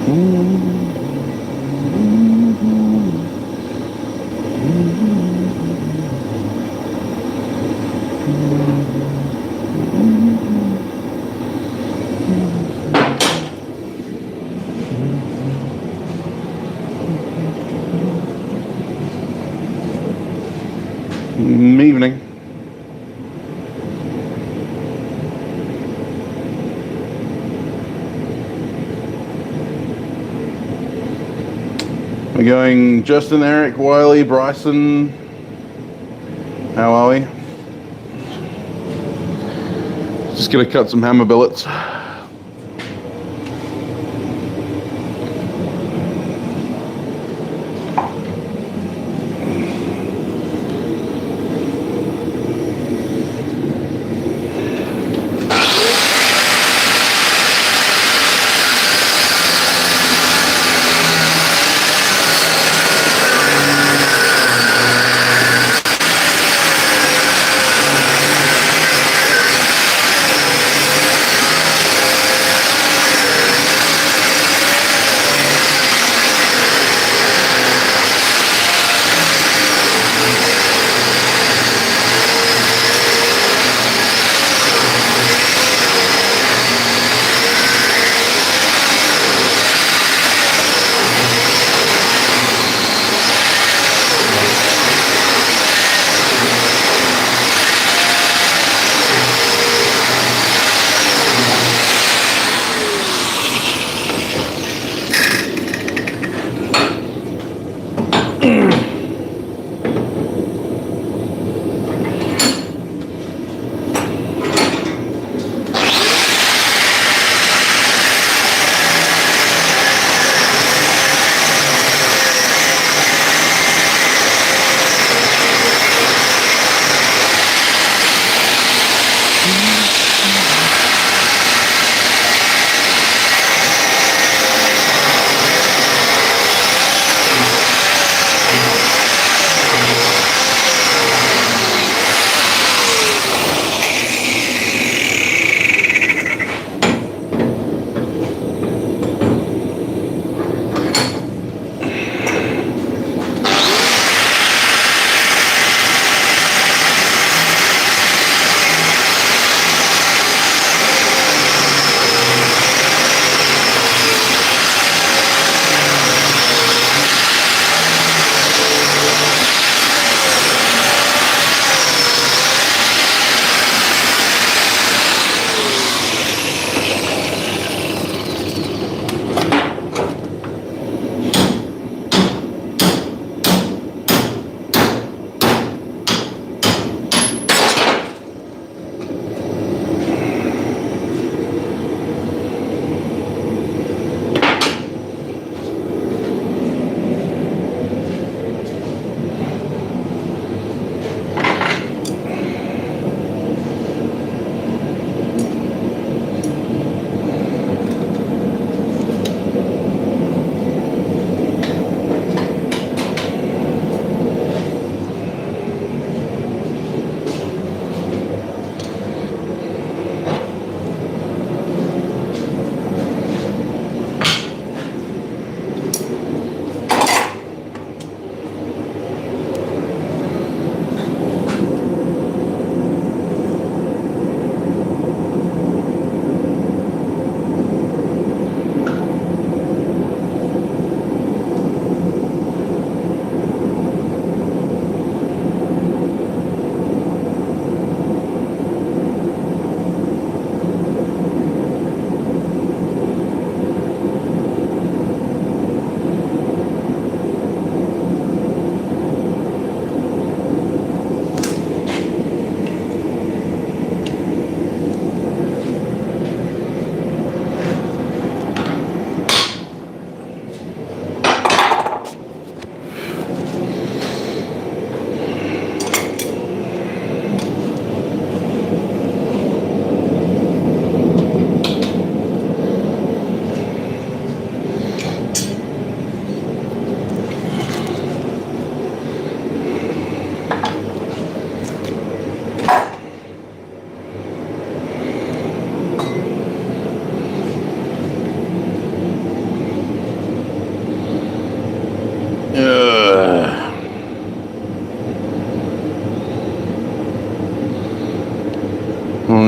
Evening. We're going Justin, Eric, Wiley, Bryson. How are we? Just gonna cut some hammer billets.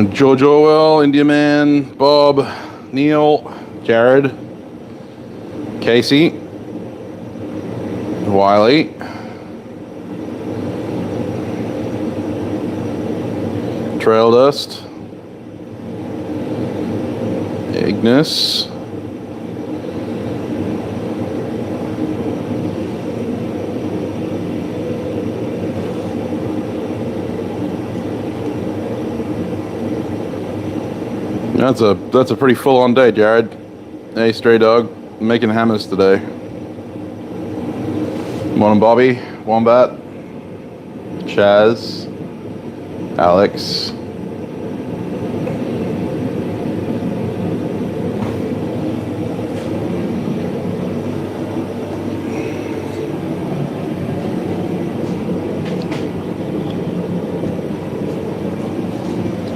George Orwell, India Man, Bob, Neil, Jared, Casey, Wiley, Trail Dust, Ignis, that's a pretty full-on day, Jared. Hey, Stray Dog, I'm making hammers today. Morning, Bobby, Wombat, Chaz, Alex.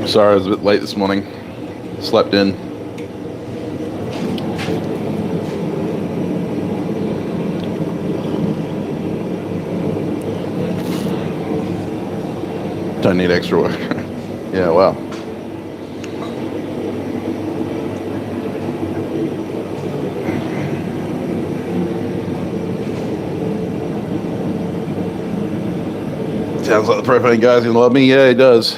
Sorry, I was a bit late this morning. Slept in. Don't need extra work. Yeah, well. Sounds like the propane guy's gonna love me. Yeah, he does.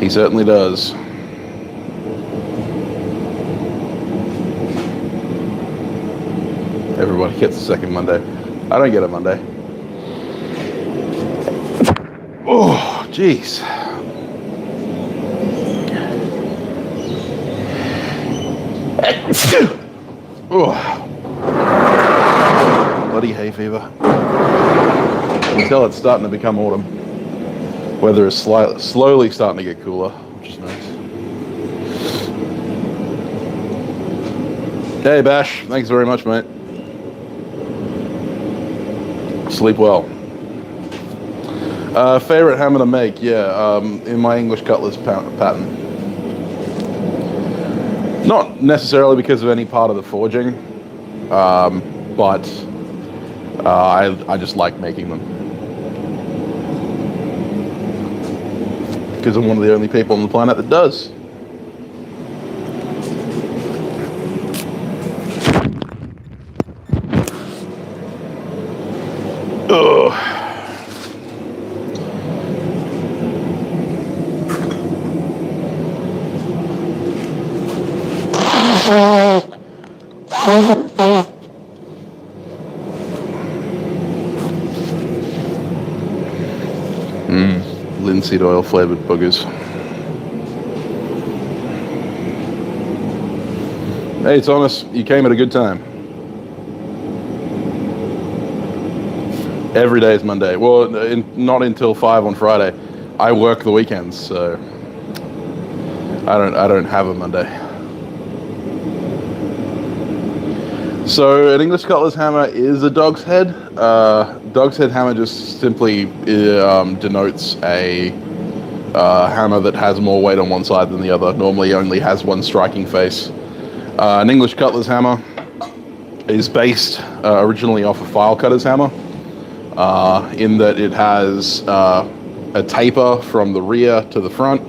He certainly does. Everybody gets a second Monday. I don't get a Monday. Oh, jeez. Oh. Bloody hay fever. You can tell it's starting to become autumn. Weather is slowly starting to get cooler, which is nice. Hey, Bash. Thanks very much, mate. Sleep well. Favorite hammer to make? Yeah, in my English Cutlass pattern. Not necessarily because of any part of the forging, but I just like making them. Because I'm one of the only people on the planet that does. Ugh. Linseed oil flavored boogers. Hey, Thomas, you came at a good time. Every day is Monday. Well, not until 5 on Friday. I work the weekends, so I don't have a Monday. So an English Cutlass hammer is a dog's head. Dog's head hammer just simply denotes a hammer that has more weight on one side than the other. Normally only has one striking face. An English Cutlass hammer is based originally off a file cutter's hammer, in that it has a taper from the rear to the front,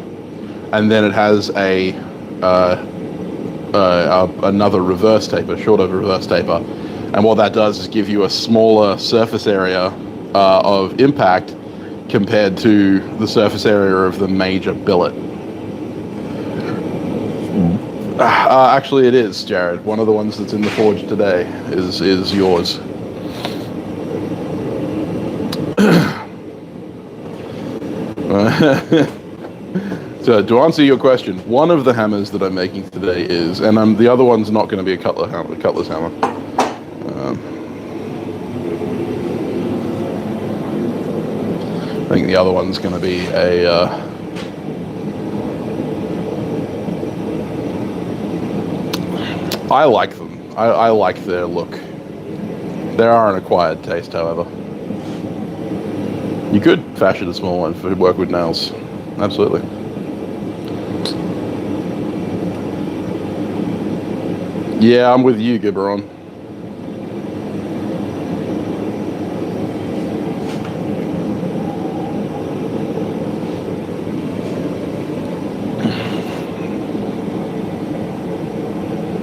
and then it has another reverse taper, shorter reverse taper. And what that does is give you a smaller surface area of impact compared to the surface area of the major billet. Actually, it is, Jared. One of the ones that's in the forge today is yours. So to answer your question, one of the hammers that I'm making today is, and the other one's not going to be a cutlass hammer. I think the other one's going to be a I like them. I like their look. They are an acquired taste, however. You could fashion a small one for work with nails. Absolutely. Yeah, I'm with you, Gibberon.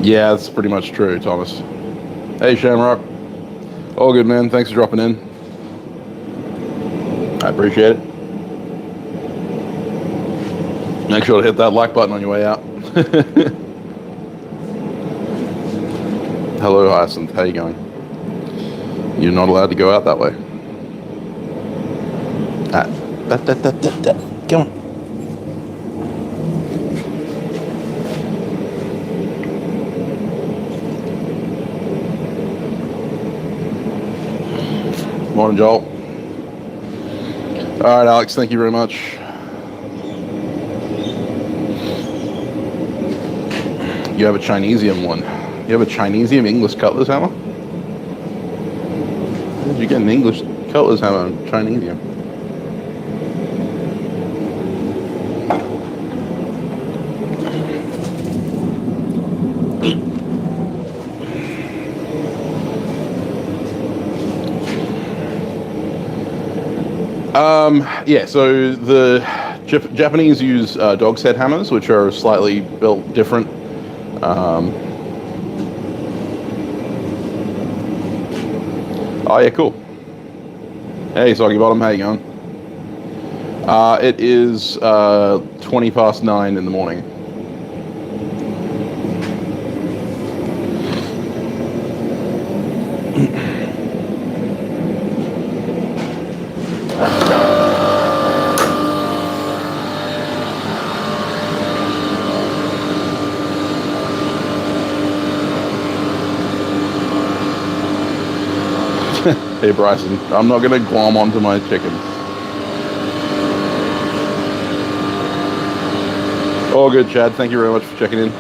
Yeah, that's pretty much true, Thomas. Hey, Shamrock. All good, man. Thanks for dropping in. I appreciate it. Make sure to hit that like button on your way out. Hello, Hyacinth. How you going? You're not allowed to go out that way. Come on. Morning, Joel. All right, Alex, thank you very much. You have a Chinesium one. You have a Chinesium English cutlass hammer? How did you get an English cutlass hammer and Chinesium? Yeah, so the Japanese use dog's head hammers, which are slightly built different. Oh yeah, cool. Hey, Soggy Bottom, how you going? It is 20 past 9 in the morning. Hey Bryson, I'm not gonna glom onto my chickens. All good, Chad. Thank you very much for checking in.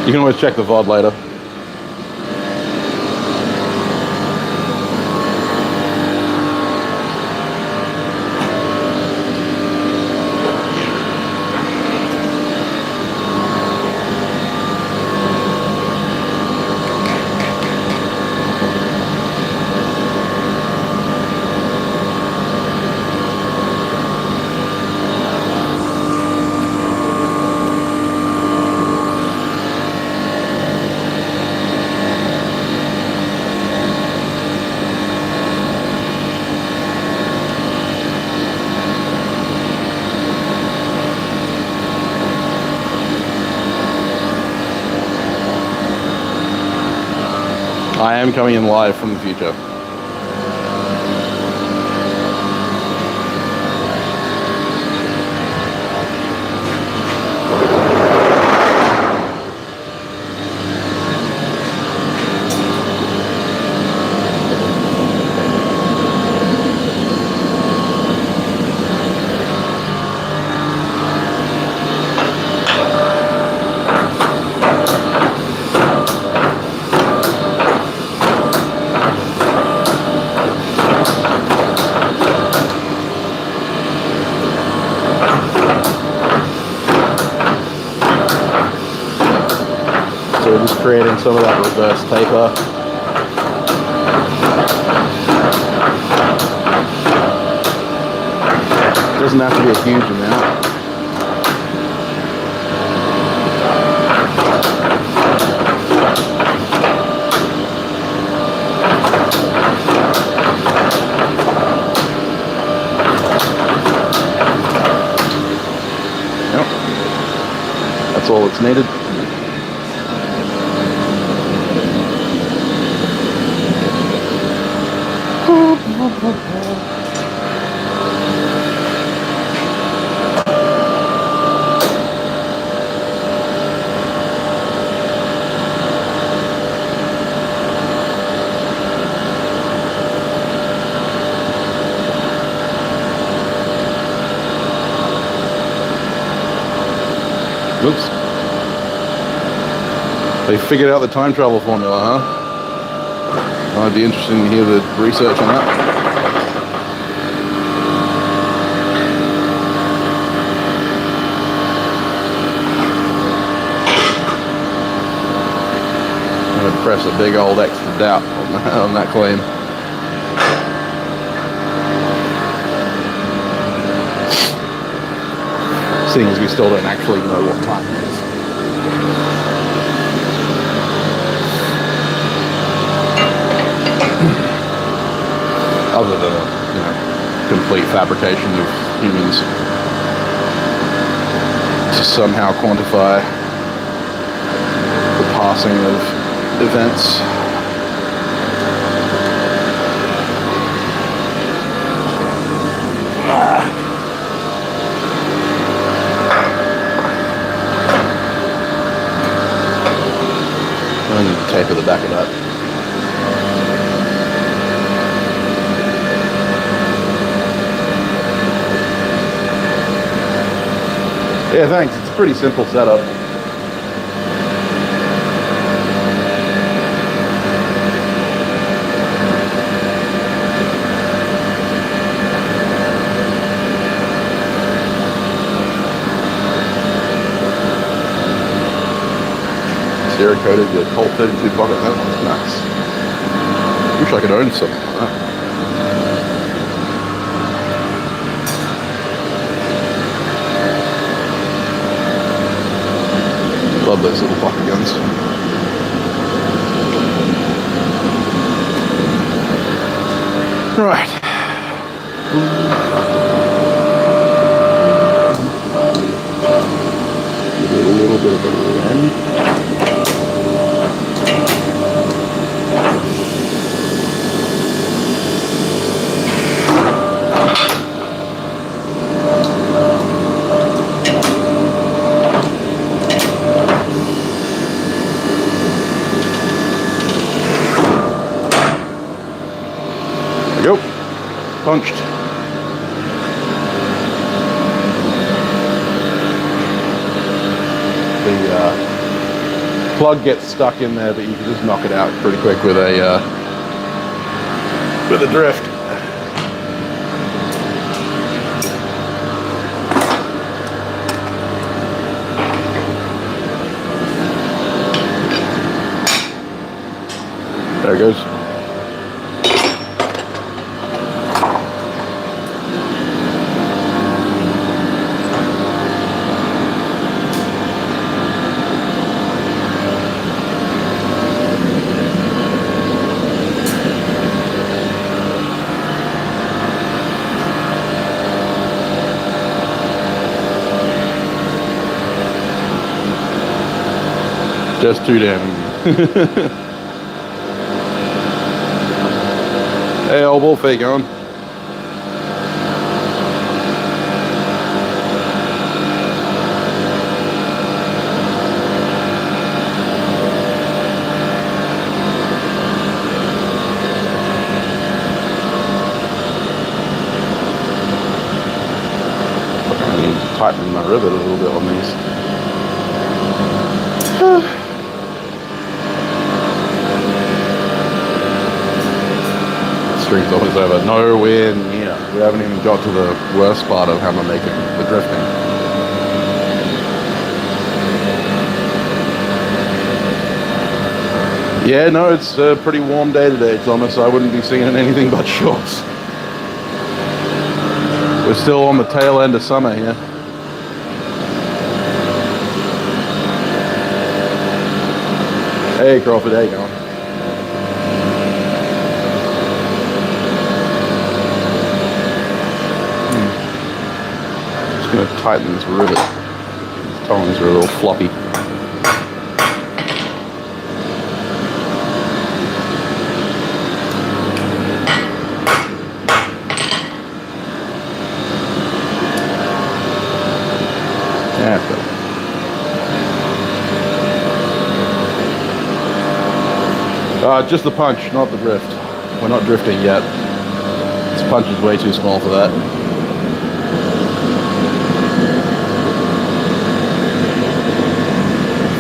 You can always check the VOD later. I am coming in live from the future. Creating some of that reverse taper. Doesn't have to be a huge amount. Yep. That's all that's needed. Oops. They figured out the time travel formula, huh? I'd be interested to hear the research on that. I'm going to press a big old extra doubt on that claim. Seeing as we still don't actually know what time it is. other than a complete fabrication of humans to somehow quantify the passing of events. I need to tape at the back of that. Yeah, thanks. It's a pretty simple setup. Coated the Colt 32 pocket Hammars. Nice. Wish I could own something like that. Love those little pocket guns. Right. Give it a little bit of a run. There we go. Punched. The plug gets stuck in there, but you can just knock it out pretty quick with a drift. There it goes. Just too damn easy. Hey, old wolf, how you going? I need to tighten my rivet a little bit on these. Stream's almost over. Nowhere near. We haven't even got to the worst part of hammer making, the drifting. Yeah, no, it's a pretty warm day today, Thomas. I wouldn't be seeing anything but shorts. We're still on the tail end of summer here. Hey, Crawford, how you going? Going to tighten this rivet. These tongs are a little floppy. Yeah, that's better. Just the punch, not the drift. We're not drifting yet. This punch is way too small for that.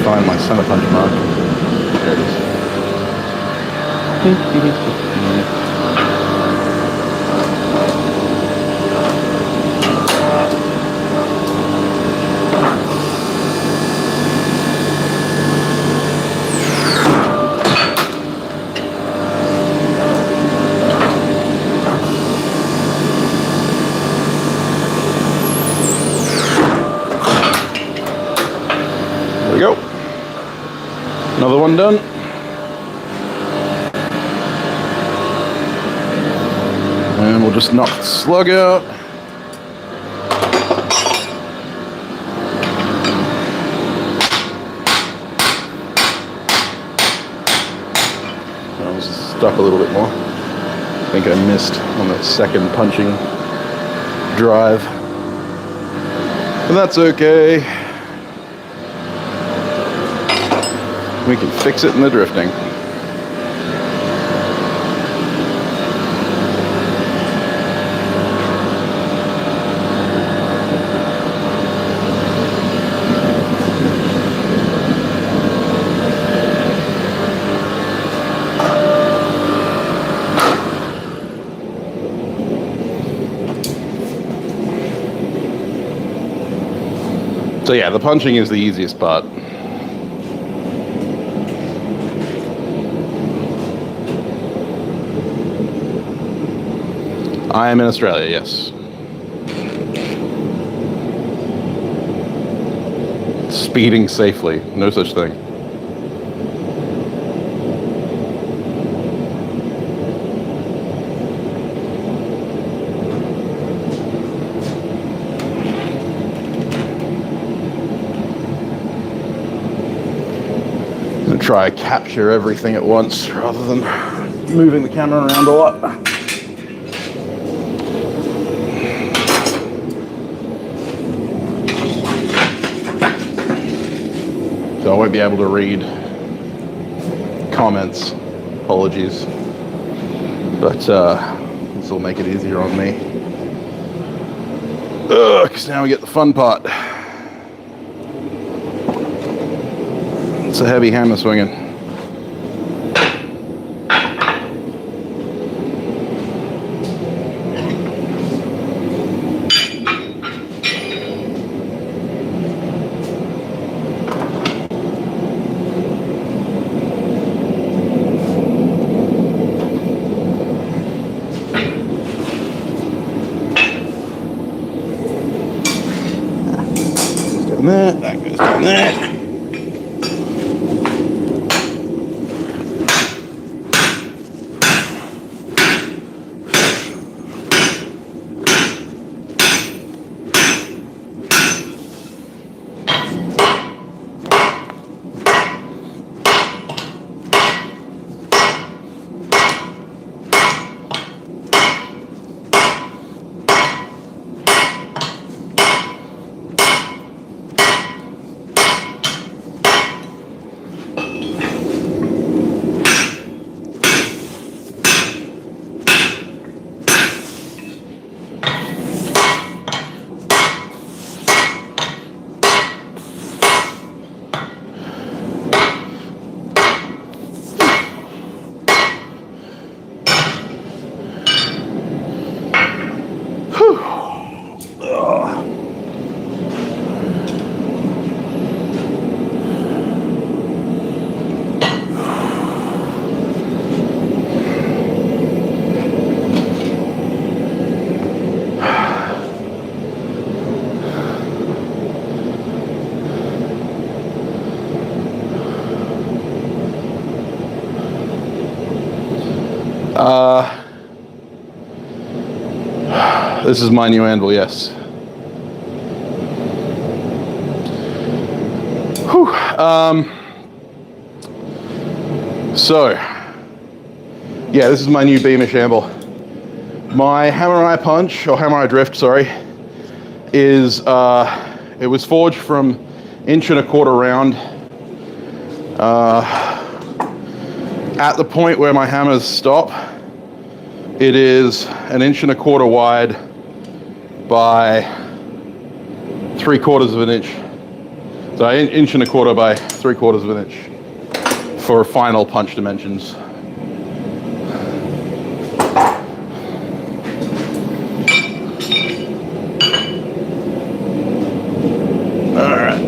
Find my center punch mark. There it is. There we go. Another one done. then we'll just knock the slug out. I was stuck a little bit more. I think I missed on the second punching drive. And that's okay. We can fix it in the drifting. So yeah, the punching is the easiest part. I am in Australia, yes. Speeding safely, no such thing. Try to capture everything at once rather than moving the camera around a lot. So I won't be able to read comments, apologies, but this will make it easier on me. Because now we get the fun part. It's a heavy hammer swinging. That goes down there. This is my new anvil, yes. Whew. So, yeah, this is my new beamish anvil. My Hammar punch, or Hammar drift, sorry, is, it was forged from 1.25 inch round. At the point where my hammers stop, it is 1.25 inch wide by 3/4 inch. So 1.25 inch by 3/4 inch for final punch dimensions. All right.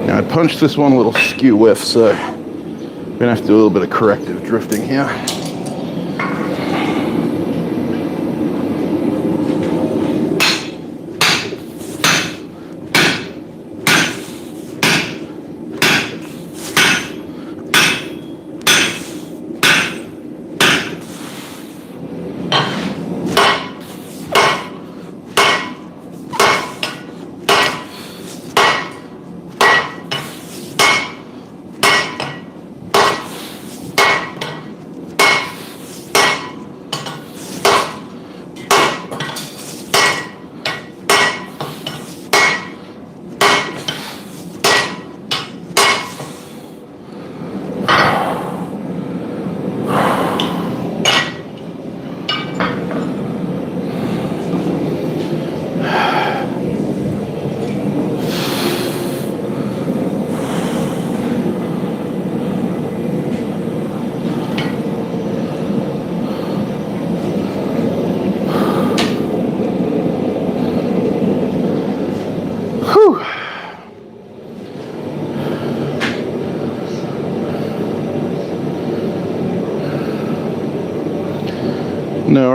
Now I punched this one a little skew whiff, so I'm gonna have to do a little bit of corrective drifting here.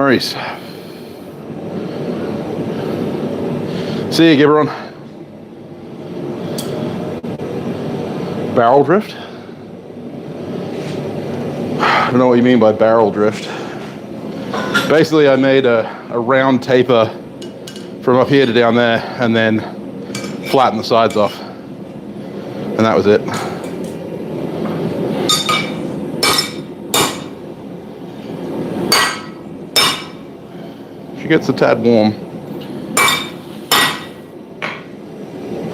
worries. See you, Gibberon. Barrel drift? I don't know what you mean by barrel drift. Basically, I made a round taper from up here to down there and then flattened the sides off. And that was it. She gets a tad warm.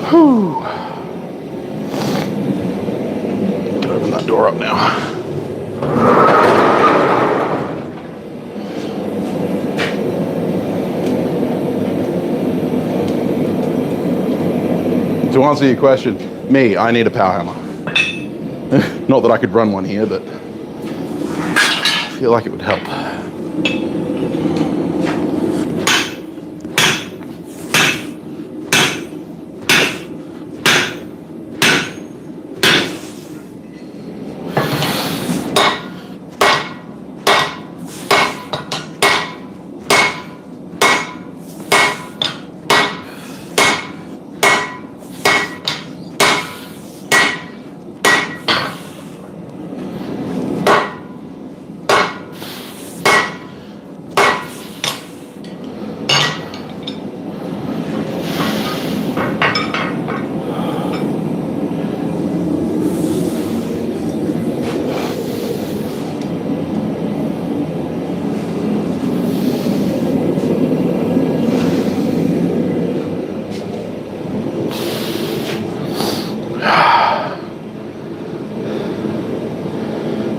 Whew. Open that door up now. To answer your question, I need a power hammer. Not that I could run one here, but I feel like it would help.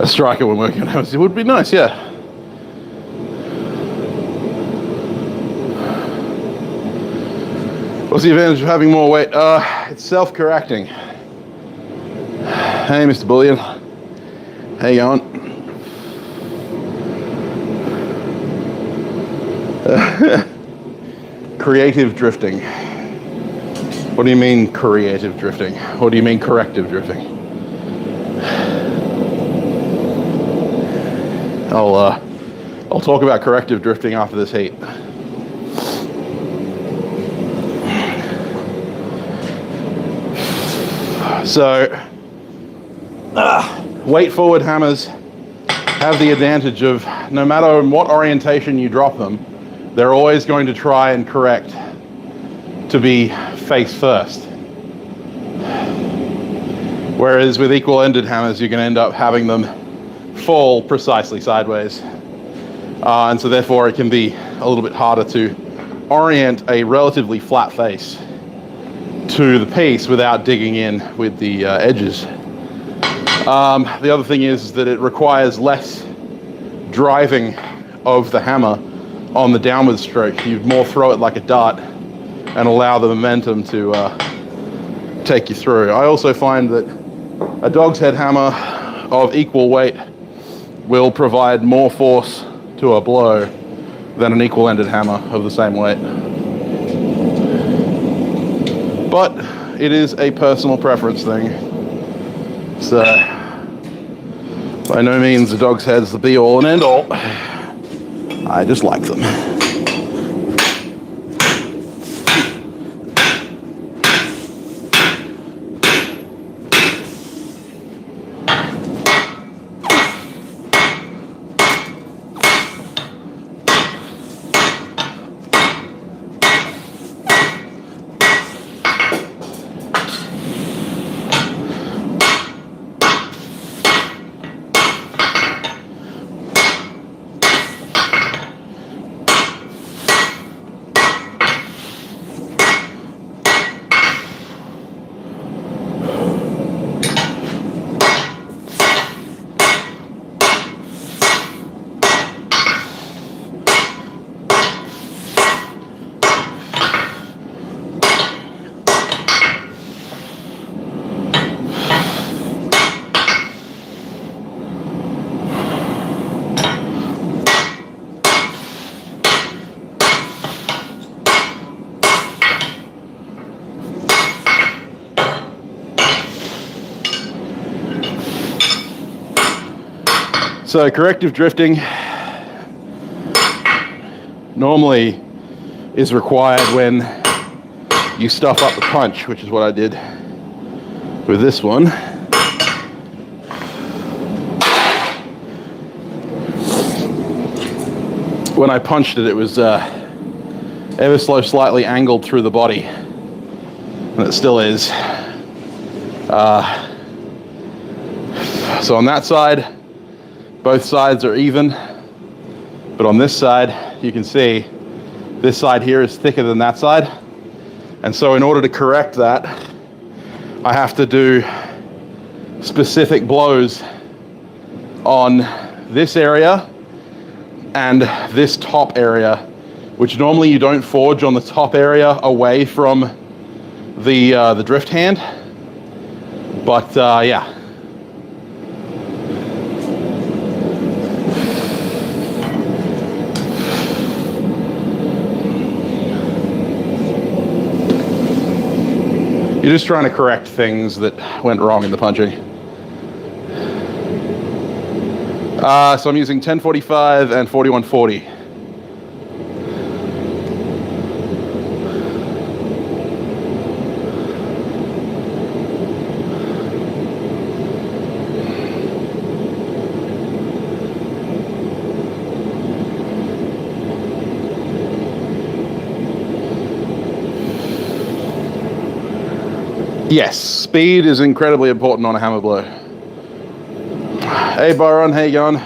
A striker when working on hammers, it would be nice, yeah. What's the advantage of having more weight? It's self-correcting. Hey, Mr. Bullion. How you going? Creative drifting. What do you mean creative drifting? What do you mean corrective drifting? I'll talk about corrective drifting after this heat. So, weight forward hammers have the advantage of no matter in what orientation you drop them, they're always going to try and correct to be face first. Whereas with equal-ended hammers, you can end up having them fall precisely sideways. And so therefore it can be a little bit harder to orient a relatively flat face to the piece without digging in with the edges. The other thing is that it requires less driving of the hammer on the downward stroke. You more throw it like a dart and allow the momentum to take you through. I also find that a dog's head hammer of equal weight will provide more force to a blow than an equal-ended hammer of the same weight. But it is a personal preference thing. So by no means the dog's head's the be-all and end-all. I just like them. So corrective drifting normally is required when you stuff up the punch, which is what I did with this one. When I punched it, it was ever so slightly angled through the body, and it still is. So on that side, both sides are even, but on this side, you can see this side here is thicker than that side. And so in order to correct that, I have to do specific blows on this area and this top area, which normally you don't forge on the top area away from the drift hand. But yeah. You're just trying to correct things that went wrong in the punching. So I'm using 1045 and 4140. Yes, speed is incredibly important on a hammer blow. Hey Byron, how you going?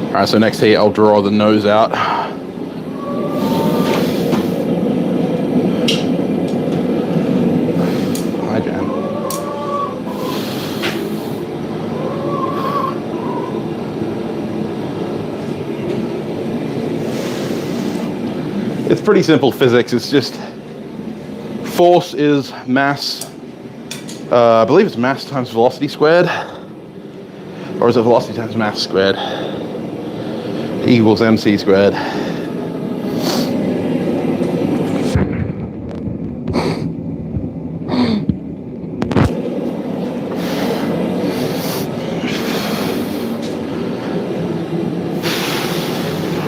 Alright, so next here I'll draw the nose out. Hi, Jan. It's pretty simple physics. It's just force is mass. I believe it's mass times velocity squared. Or is it velocity times mass squared? Equals mc squared.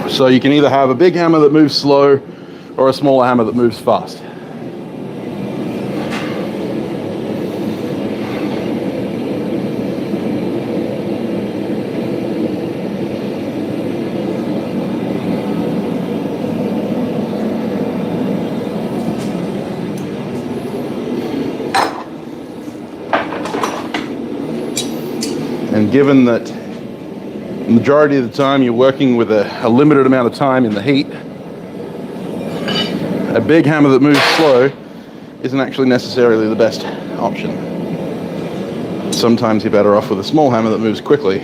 So you can either have a big hammer that moves slow or a smaller hammer that moves fast. And given that the majority of the time you're working with a limited amount of time in the heat, a big hammer that moves slow isn't actually necessarily the best option. Sometimes you're better off with a small hammer that moves quickly.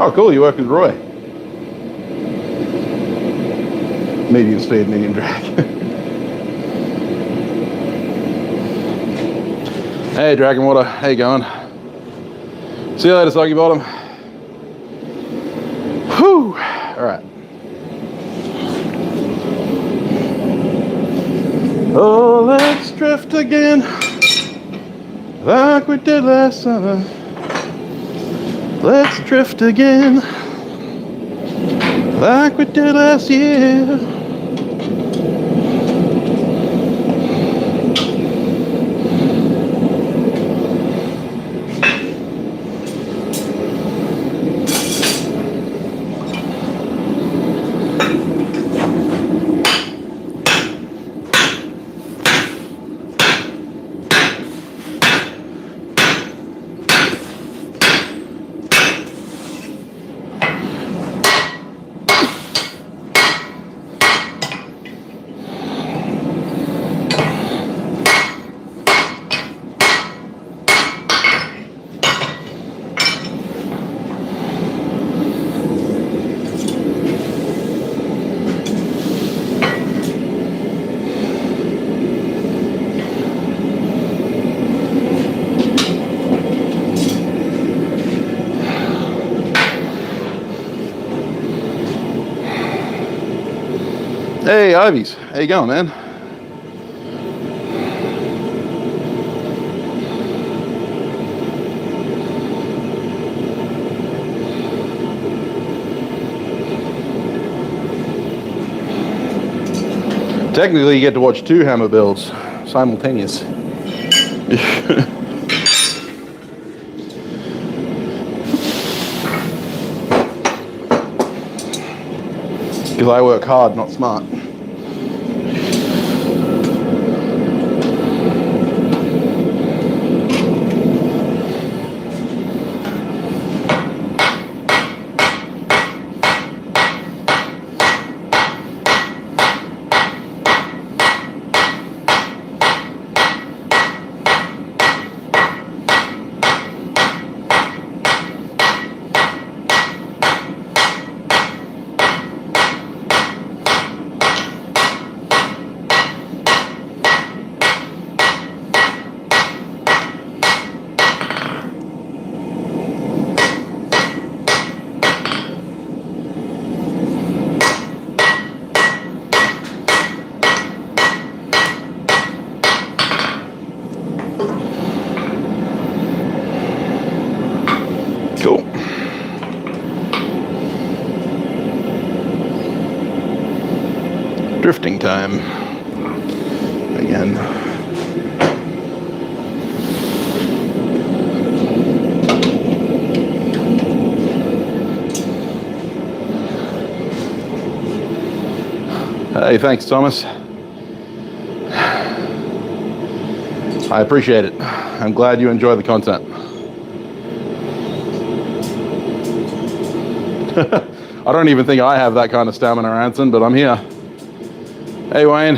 Oh, cool. You work with Roy. Medium speed, medium drag. Hey, Dragon Water. How you going? See you later, Soggy Bottom. Whew. All right. Oh, let's drift again, like we did last summer. Let's drift again, like we did last year. Hey, Ivies. How you going, man? Technically, you get to watch 2 hammer builds simultaneous. Because I work hard, not smart. Cool. Drifting time. Again. Hey, thanks, Thomas. I appreciate it. I'm glad you enjoy the content. I don't even think I have that kind of stamina, Anson, but I'm here. Hey, Wayne.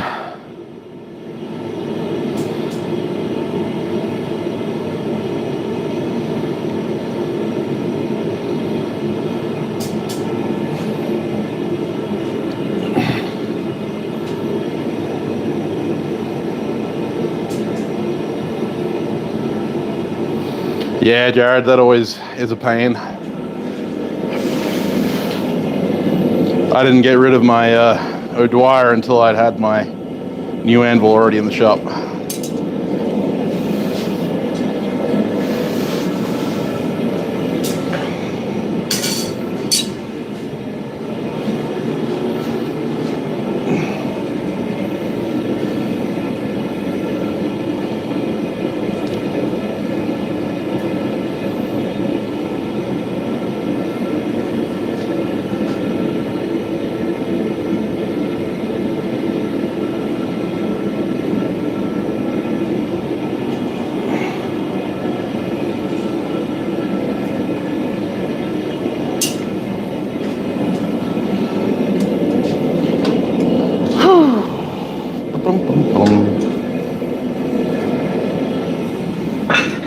Yeah, Jared, that always is a pain. I didn't get rid of my O'Dwyer until I'd had my new Anvil already in the shop.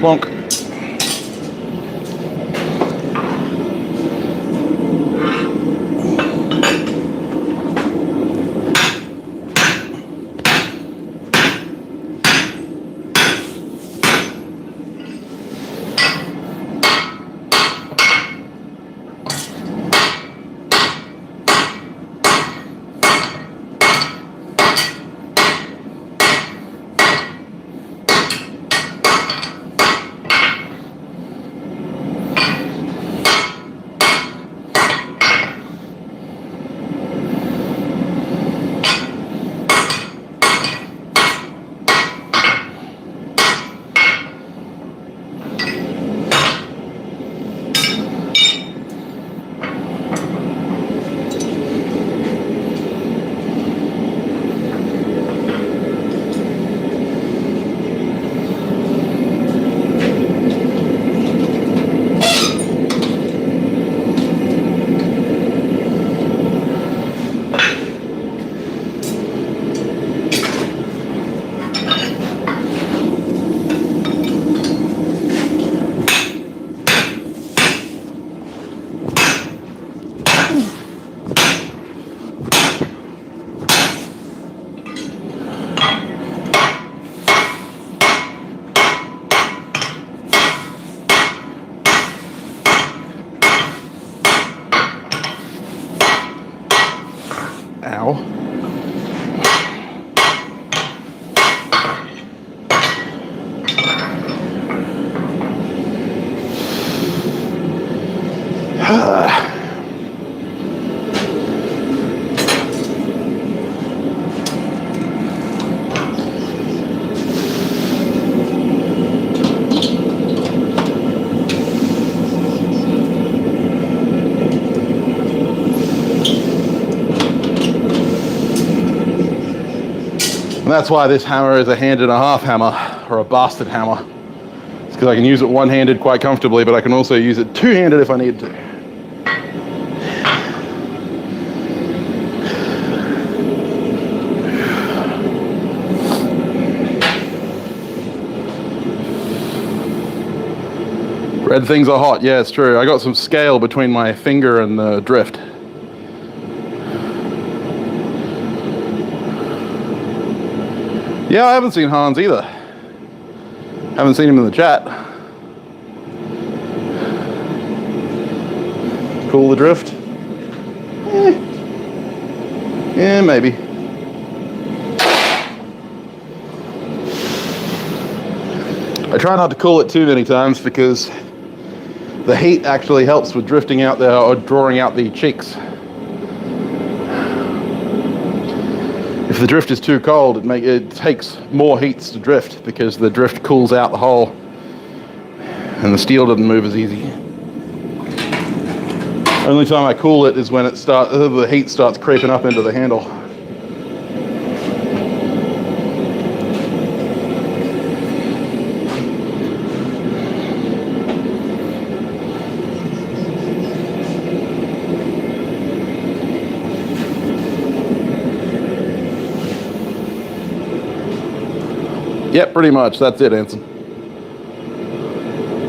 Plonk. Ow. And that's why this hammer is a 1.5 hand hammer, or a bastard hammer. It's because I can use it one-handed quite comfortably, but I can also use it two-handed if I need to. Red things are hot, yeah, it's true. I got some scale between my finger and the drift. Yeah, I haven't seen Hans either. Haven't seen him in the chat. Cool the drift? Yeah, maybe. I try not to cool it too many times because the heat actually helps with drifting out there or drawing out the cheeks. If the drift is too cold, it takes more heats to drift because the drift cools out the hole and the steel doesn't move as easy. Only time I cool it is when the heat starts creeping up into the handle. Yep, pretty much. That's it, Anson.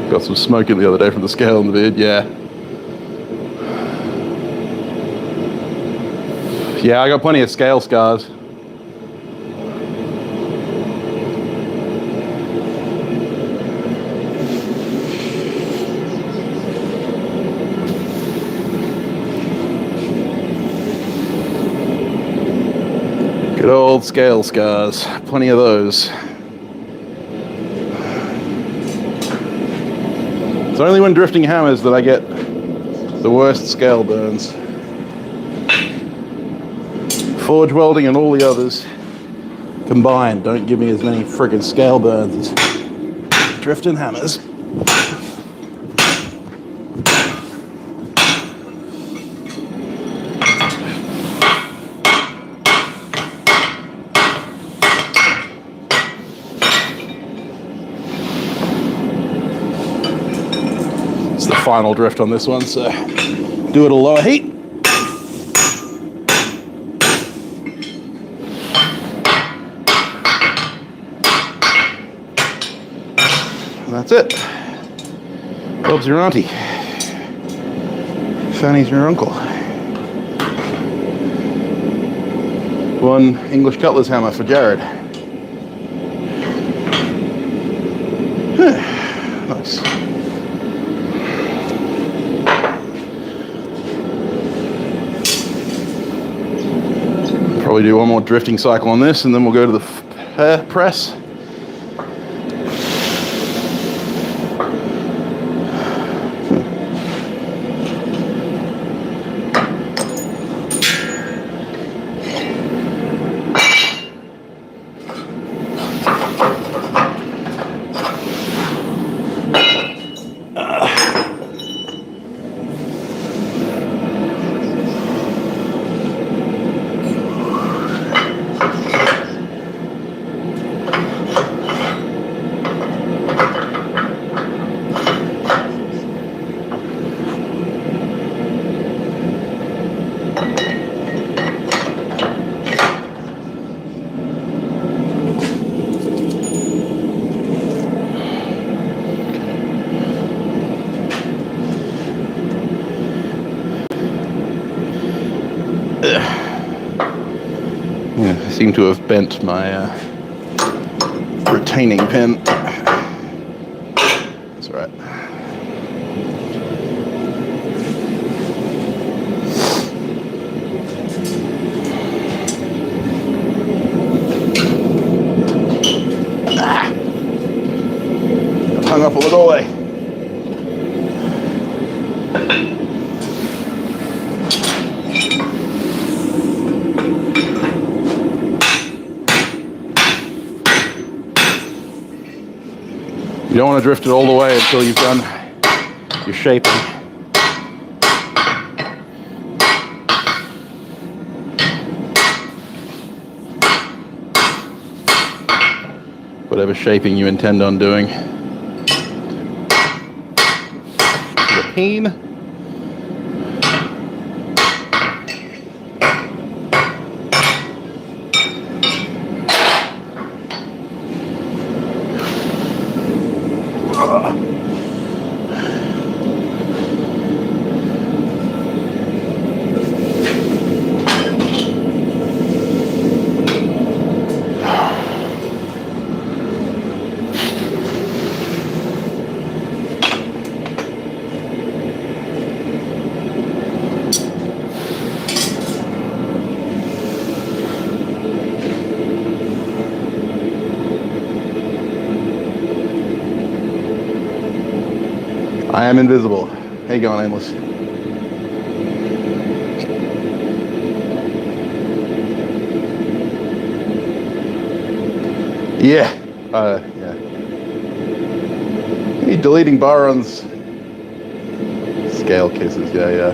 Got some smoking the other day from the scale in the vid, yeah. Yeah, I got plenty of scale scars. Good old scale scars. Plenty of those. It's only when drifting hammers that I get the worst scale burns. Forge welding and all the others combined don't give me as many friggin' scale burns as drifting hammers. Final drift on this one, so do it a lower heat. And that's it. Bob's your auntie. Fanny's your uncle. One English cutler's hammer for Jared. Nice. Probably do one more drifting cycle on this and then we'll go to the press. Yeah, I seem to have bent my retaining pin. That's all right. Pull it away. You don't want to drift it all the way until you've done your shaping. Whatever shaping you intend on doing. The peen. I am invisible. How you going, Aimless? Yeah. Yeah. You deleting Baron's scale cases. Yeah.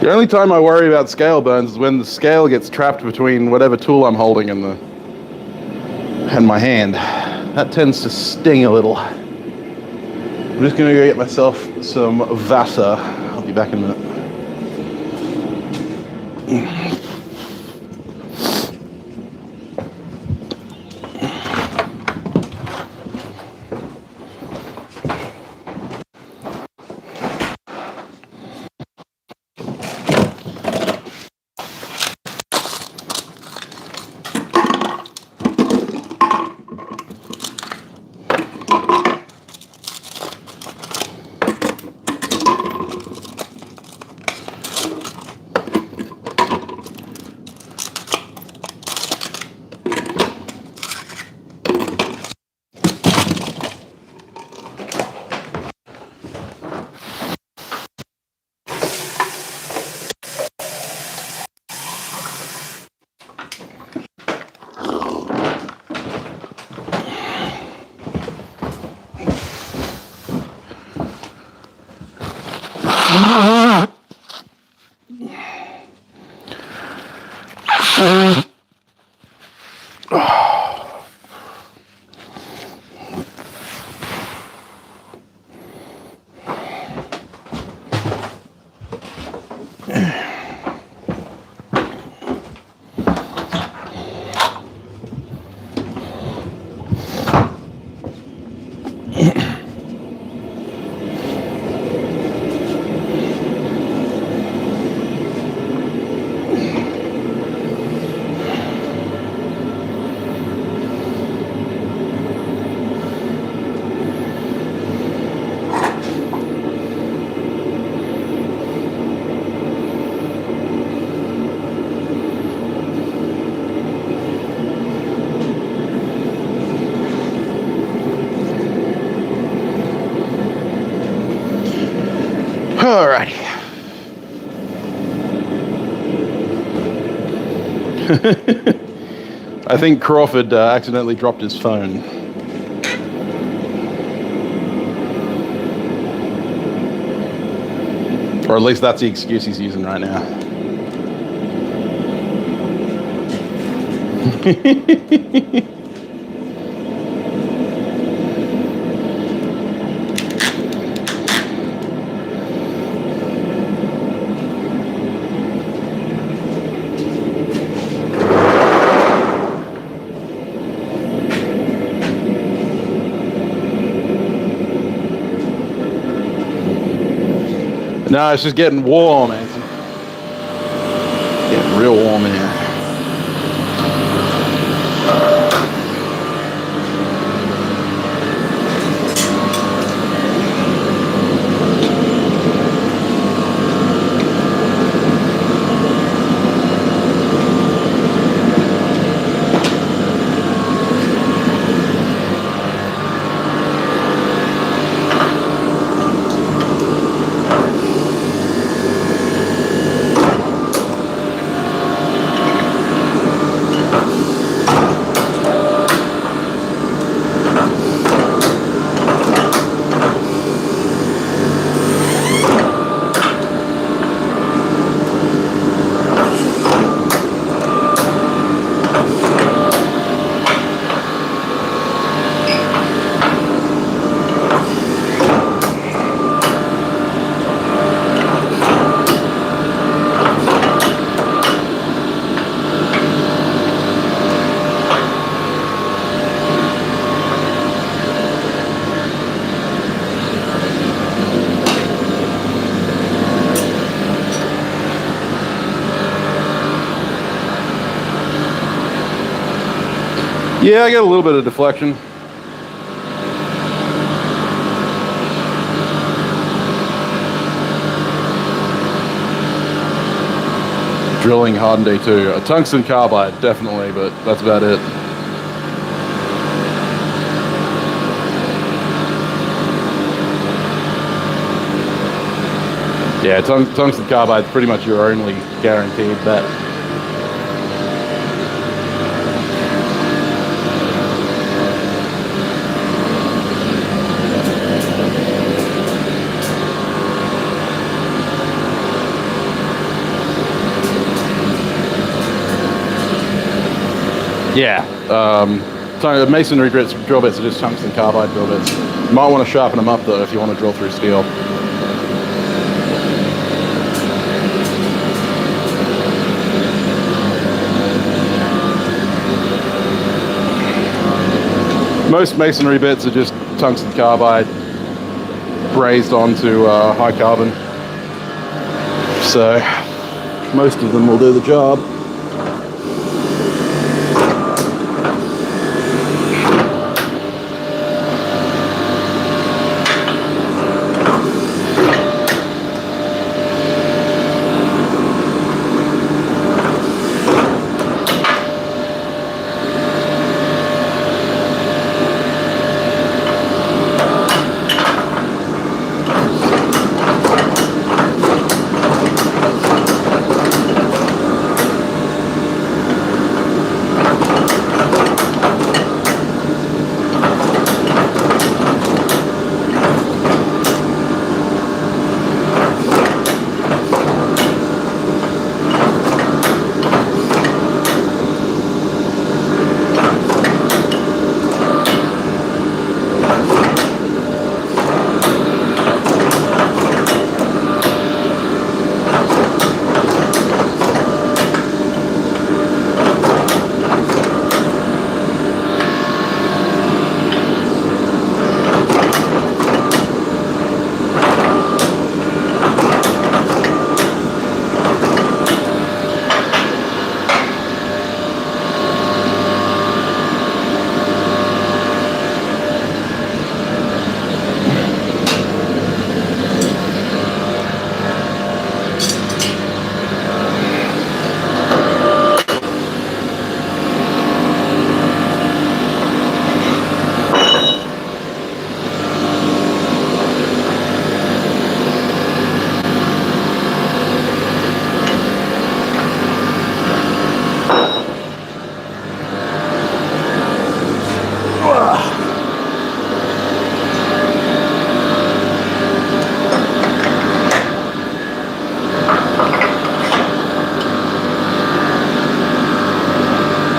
The only time I worry about scale burns is when the scale gets trapped between whatever tool I'm holding and my hand. That tends to sting a little. I'm just gonna go get myself some Vasa. I'll be back in a minute. Alrighty. I think Crawford accidentally dropped his phone. Or at least that's the excuse he's using right now. No, it's just getting warm, man. It's getting real warm in here. Yeah, I get a little bit of deflection. Drilling hardened D2. A tungsten carbide, definitely, but that's about it. Yeah, tungsten carbide is pretty much your only guaranteed bet. Yeah, masonry drill bits are just tungsten carbide drill bits. You might want to sharpen them up though if you want to drill through steel. Most masonry bits are just tungsten carbide brazed onto high carbon. So most of them will do the job.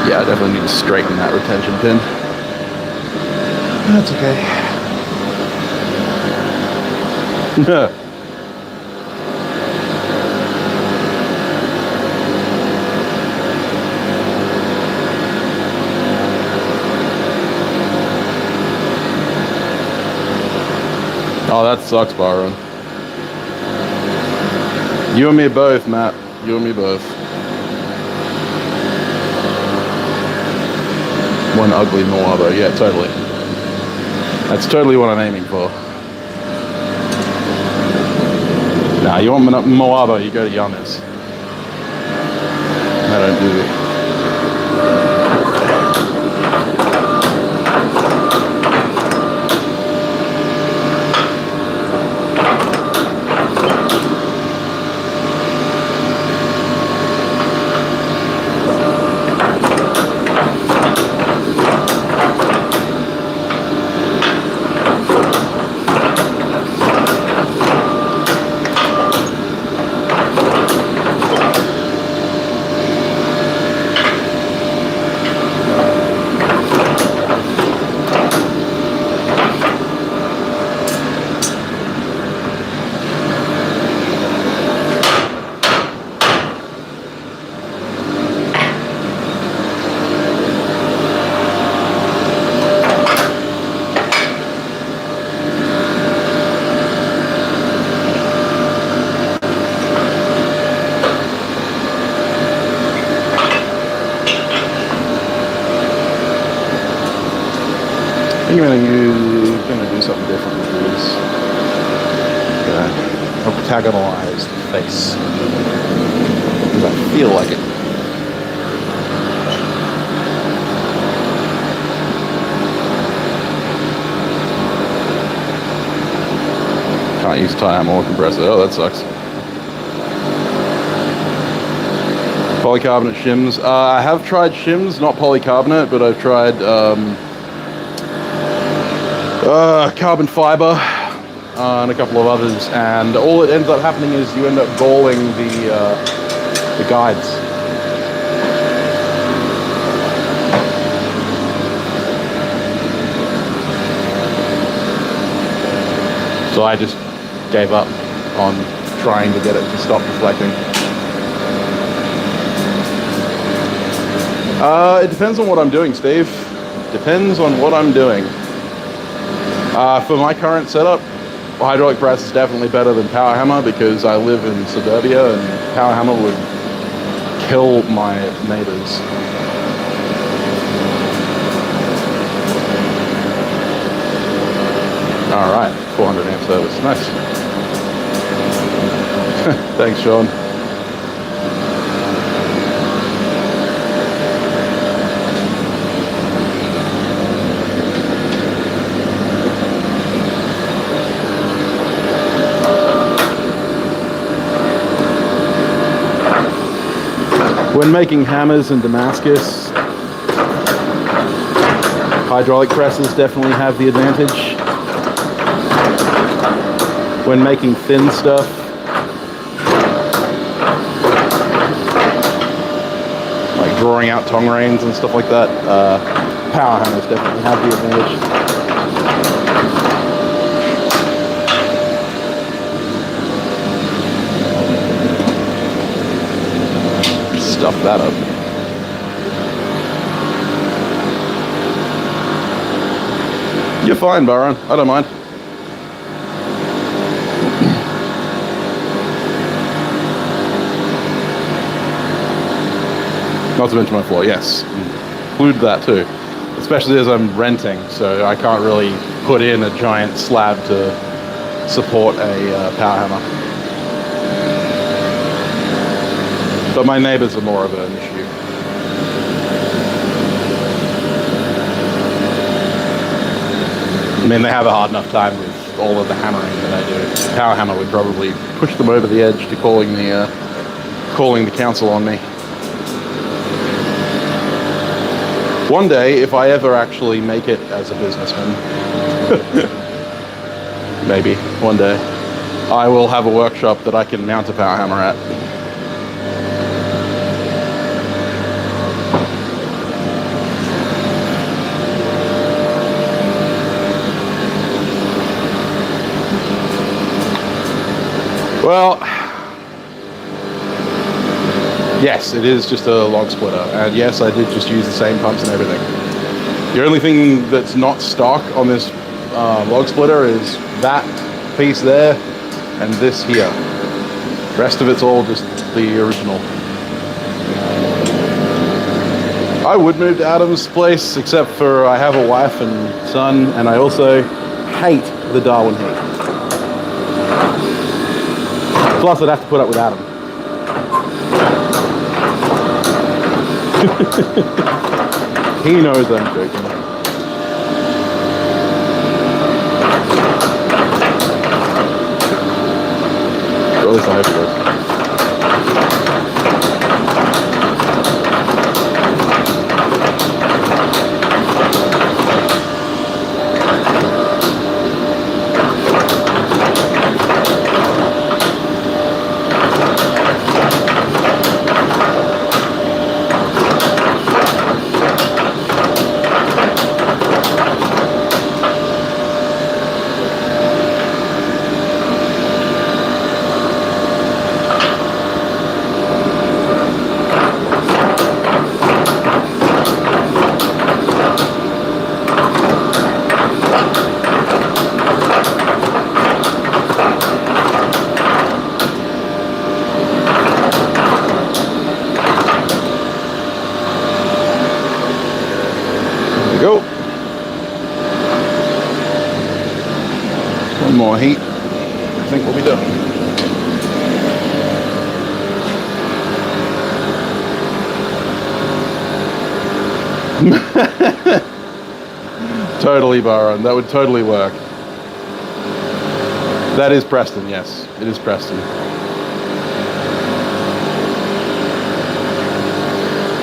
Yeah, I definitely need to straighten that retention pin. That's okay. Oh, that sucks, Byron. You and me both, Matt. You and me both. One ugly Moar, though. Yeah, totally. That's totally what I'm aiming for. Nah, you want Moar, you go to Hammars. I don't do. I'm gonna do something different with these. Octagonalized face. Because I feel like it. Can't use tie hammer or compressor. Oh, that sucks. Polycarbonate shims. I have tried shims, not polycarbonate, but I've tried carbon fiber and a couple of others, and all it ends up happening is you end up galling the guides. So I just gave up on trying to get it to stop deflecting. It depends on what I'm doing, Steve. Depends on what I'm doing. For my current setup, hydraulic press is definitely better than power hammer because I live in suburbia and power hammer would kill my neighbors. All right, 400 amp service, nice. Thanks, Sean. When making hammers in Damascus, hydraulic presses definitely have the advantage. When making thin stuff, like drawing out tongue reins and stuff like that, power hammers definitely have the advantage. Stuff that up. You're fine, Baron. I don't mind. Not to mention my floor, yes. Include that too. Especially as I'm renting, so I can't really put in a giant slab to support a power hammer. But my neighbors are more of an issue. I mean, they have a hard enough time with all of the hammering that I do. Power hammer would probably push them over the edge to calling the council on me. One day, if I ever actually make it as a businessman, maybe one day, I will have a workshop that I can mount a power hammer at. Well, yes, it is just a log splitter, and yes, I did just use the same pumps and everything. The only thing that's not stock on this log splitter is that piece there and this here. The rest of it's all just the original. I would move to Adam's place, except for I have a wife and son, and I also hate the Darwin heat. Plus, I'd have to put up with Adam. He knows I'm joking. Or at least I hope he does. Totally, Byron. That would totally work. That is Preston, yes. It is Preston.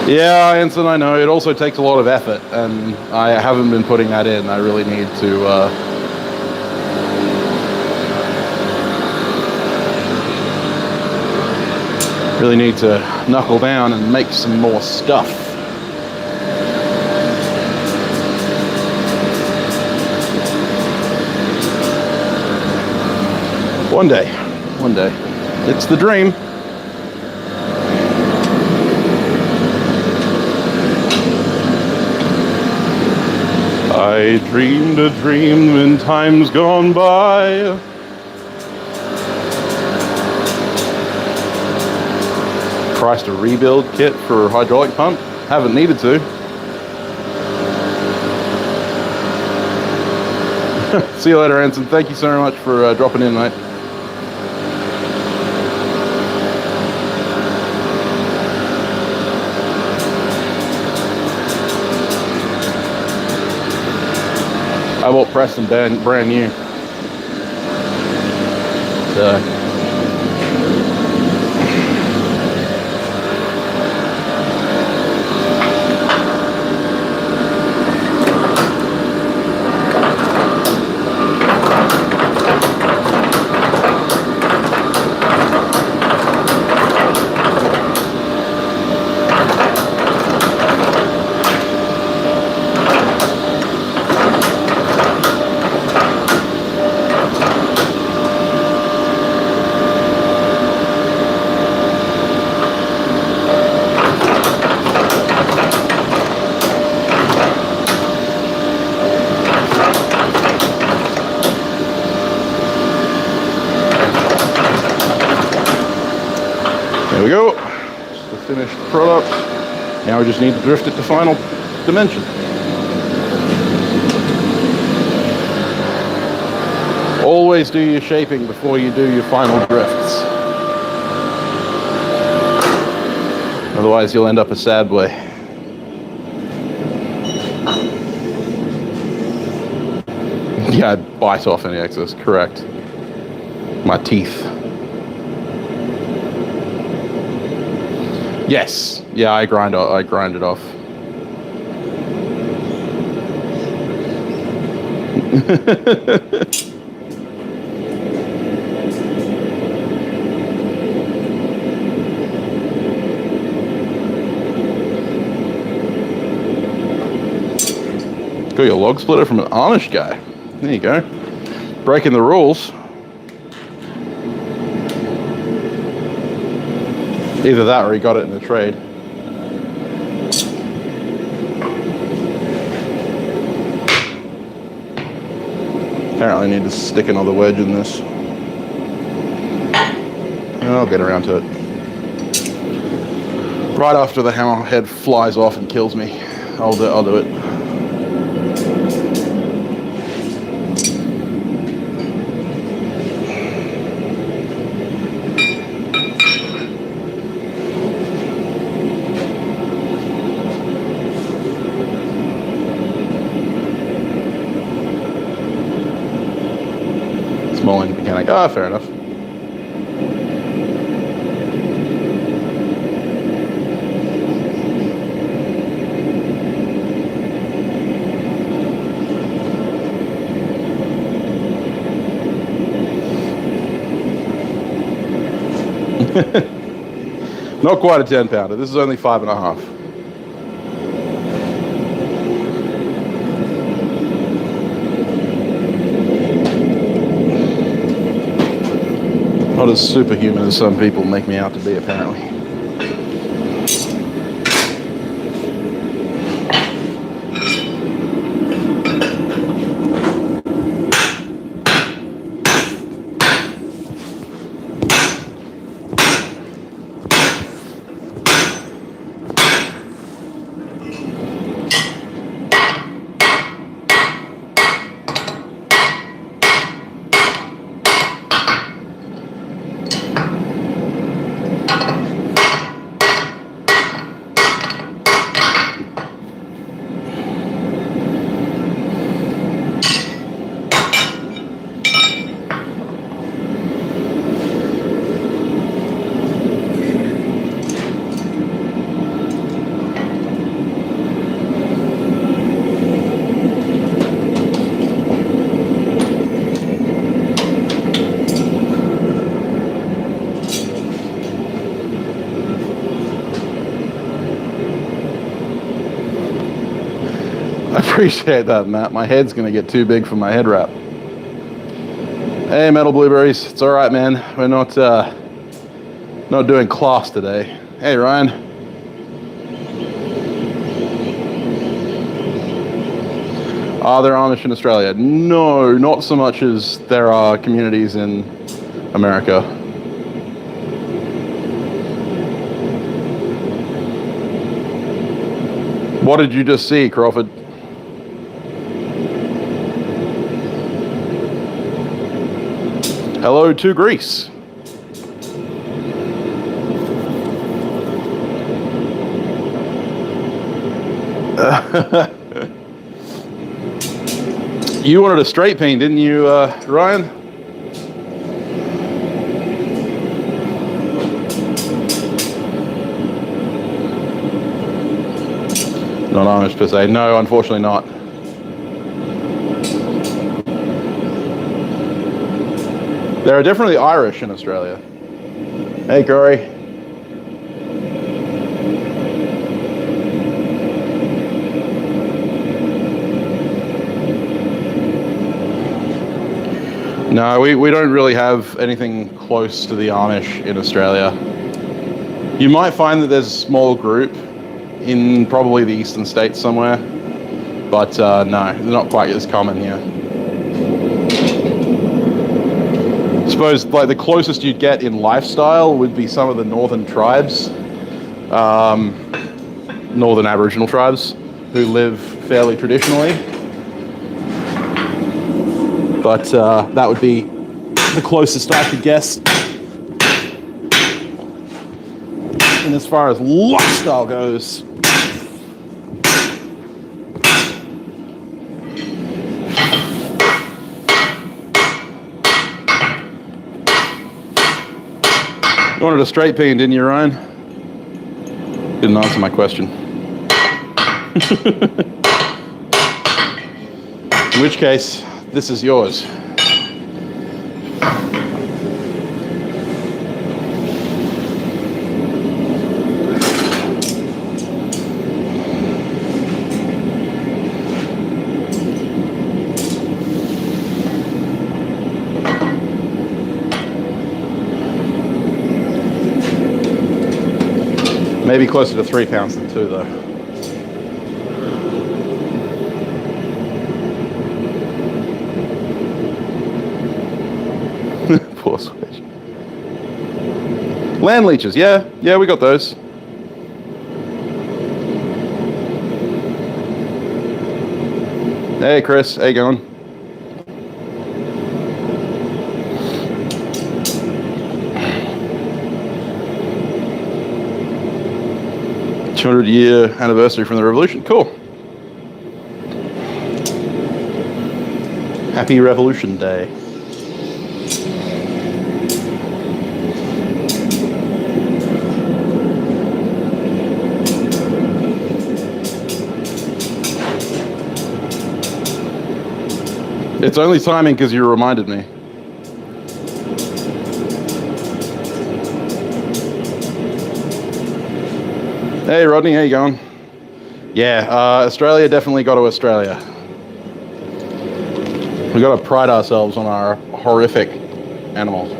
Yeah, Anson, I know. It also takes a lot of effort, and I haven't been putting that in. I really need to... really need to knuckle down and make some more stuff. One day. It's the dream. I dreamed a dream in times gone by. Christ, a rebuild kit for a hydraulic pump? Haven't needed to. See you later, Anson. Thank you so much for dropping in, mate. I bought Preston brand new. So. There we go. It's the finished product. Now we just need to drift it to final dimension. Always do your shaping before you do your final drifts. Otherwise you'll end up a sad boy. Yeah, I'd bite off any excess, correct. My teeth. Yes. Yeah, I grind it off. Got your log splitter from an Amish guy. There you go. Breaking the rules. Either that or he got it in a trade. Apparently I need to stick another wedge in this. I'll get around to it. Right after the hammerhead flies off and kills me, I'll do it. Mulling mechanic. Ah, fair enough. Not quite a 10-pounder. This is only 5.5. Not as superhuman as some people make me out to be, apparently. I appreciate that, Matt. My head's gonna get too big for my head wrap. Hey, Metal Blueberries. It's all right, man. We're not doing class today. Hey, Ryan. Are there Amish in Australia? No, not so much as there are communities in America. What did you just see, Crawford? Hello to Greece. You wanted a straight pain, didn't you, Ryan? Not Amish per se. No, unfortunately not. There are definitely Irish in Australia. Hey, Corey. No, we don't really have anything close to the Amish in Australia. You might find that there's a small group in probably the eastern states somewhere, but no, they're not quite as common here. I suppose like the closest you'd get in lifestyle would be some of the northern tribes, northern Aboriginal tribes, who live fairly traditionally. But that would be the closest I could guess. And as far as lifestyle goes, you wanted a straight pain, didn't you, Ryan? Didn't answer my question. In which case, this is yours. Maybe closer to 3 pounds than 2, though. Poor switch. Land leeches, yeah, we got those. Hey, Chris, how you going? '200-year anniversary from the revolution. Cool. Happy Revolution Day. It's only timing because you reminded me. Hey, Rodney, how you going? Yeah, Australia definitely got to Australia. We got to pride ourselves on our horrific animals.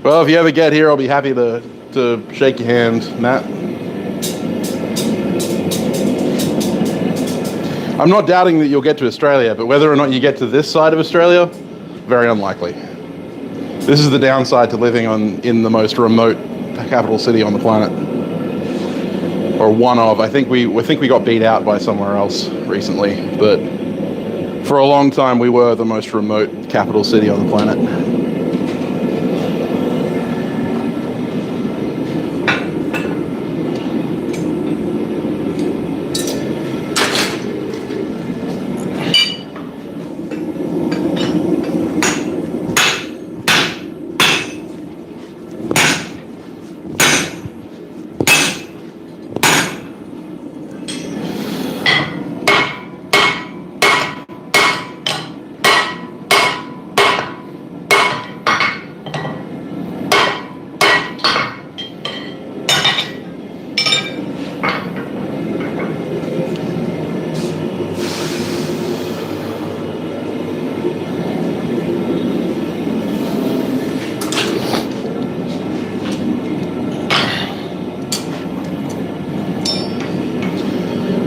Well, if you ever get here, I'll be happy to shake your hand, Matt. I'm not doubting that you'll get to Australia, but whether or not you get to this side of Australia, very unlikely. This is the downside to living in the most remote capital city on the planet. Or one of. I think we got beat out by somewhere else recently, but for a long time we were the most remote capital city on the planet.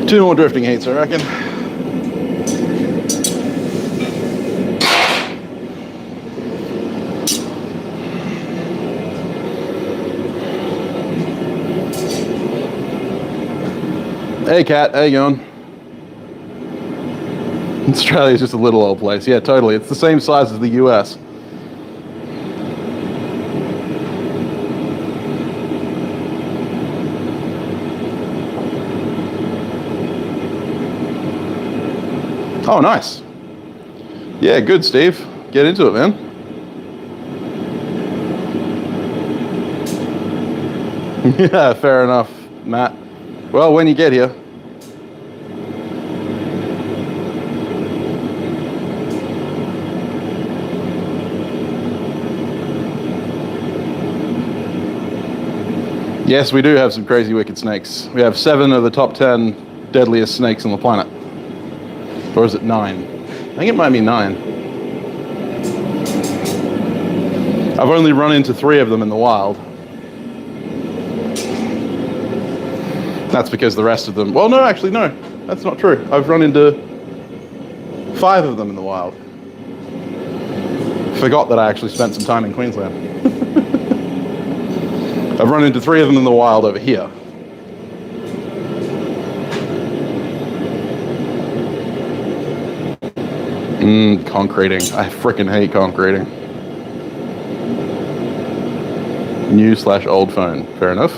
2 more drifting heats, I reckon. Hey Kat, how you going? Australia's just a little old place. Yeah, totally. It's the same size as the US. Oh, nice. Yeah, good, Steve. Get into it, man. Yeah, fair enough, Matt. Well, when you get here. Yes, we do have some crazy wicked snakes. We have 7 of the top 10 deadliest snakes on the planet. Or is it 9? I think it might be 9. I've only run into 3 of them in the wild. That's because the rest of them... Well, no, actually, no. That's not true. I've run into 5 of them in the wild. Forgot that I actually spent some time in Queensland. I've run into 3 of them in the wild over here. Concreting. I frickin' hate concreting. New/old phone. Fair enough.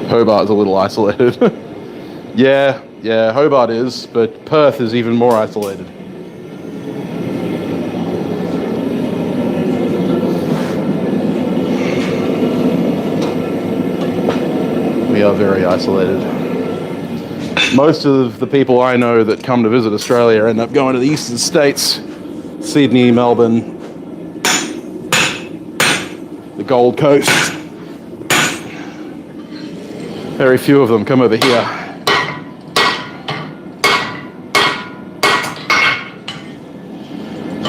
Hobart's a little isolated. Yeah, Hobart is, but Perth is even more isolated. We are very isolated. Most of the people I know that come to visit Australia end up going to the eastern states. Sydney, Melbourne, the Gold Coast. Very few of them come over here.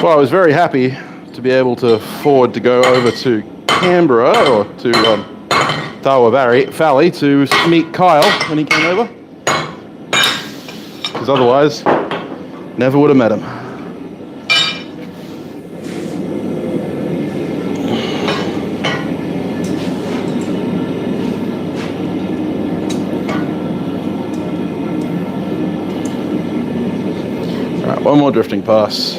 Well, I was very happy to be able to afford to go over to Canberra or to Tawa Valley to meet Kyle when he came over. Because otherwise, never would have met him. Alright, one more drifting pass.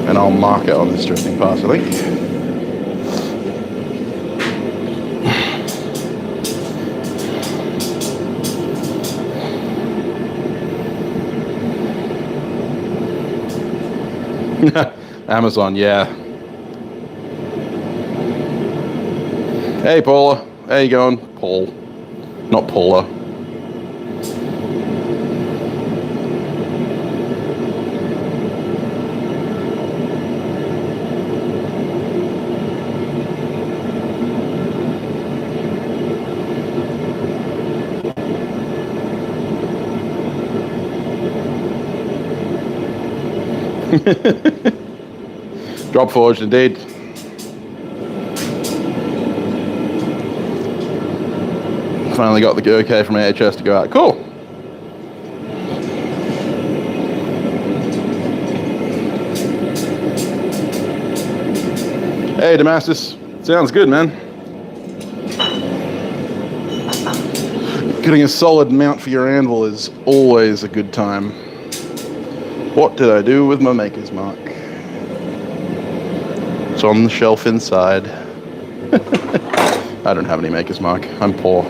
And I'll mark it on this drifting pass, I think. Amazon, yeah. Hey, Paula. How you going? Paul. Not Paula. Drop forged indeed. Finally got the okay from AHS to go out. Cool. Hey, Damascus. Sounds good, man. Getting a solid mount for your Anvil is always a good time. What did I do with my Maker's Mark? It's on the shelf inside. I don't have any Maker's Mark. I'm poor.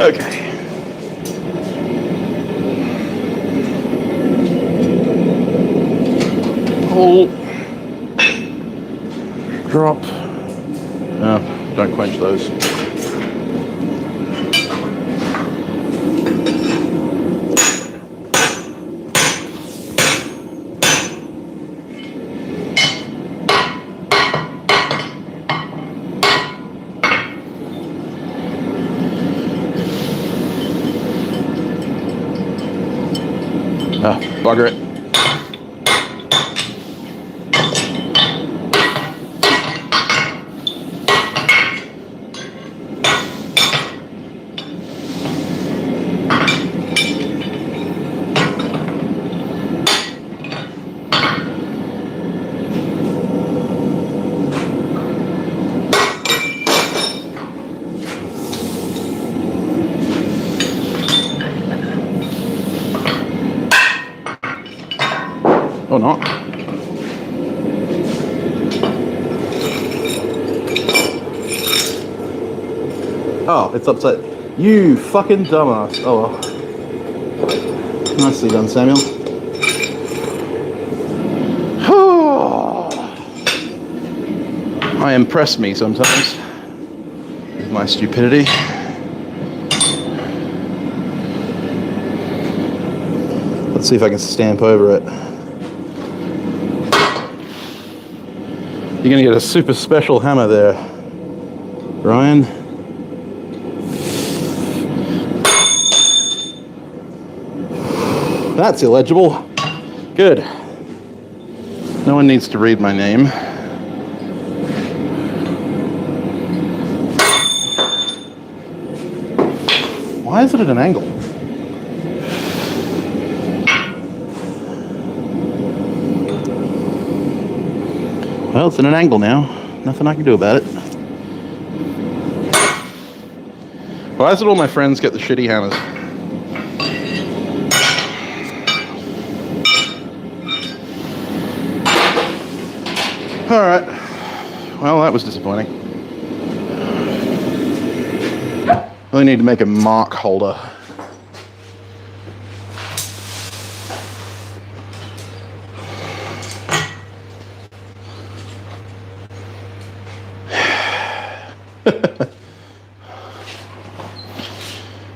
Okay. Pull. Drop. No, don't quench those. Bugger it. Or not. Oh, it's upside. You fucking dumbass. Oh well. Nicely done, Samuel. I impress me sometimes with my stupidity. Let's see if I can stamp over it. You're gonna get a super special hammer there, Ryan. That's illegible. Good. No one needs to read my name. Why is it at an angle? Well, it's at an angle now. Nothing I can do about it. Why is it all my friends get the shitty hammers? Alright. Well, that was disappointing. I need to make a mark holder.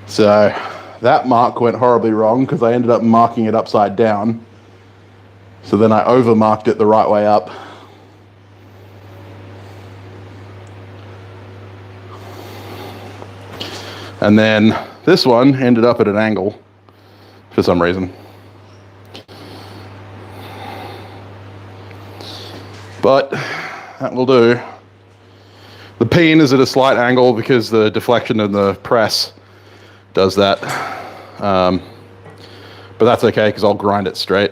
So that mark went horribly wrong because I ended up marking it upside down. So then I over-marked it the right way up. And then this one ended up at an angle for some reason. But that will do. The peen is at a slight angle because the deflection in the press does that. But that's okay because I'll grind it straight.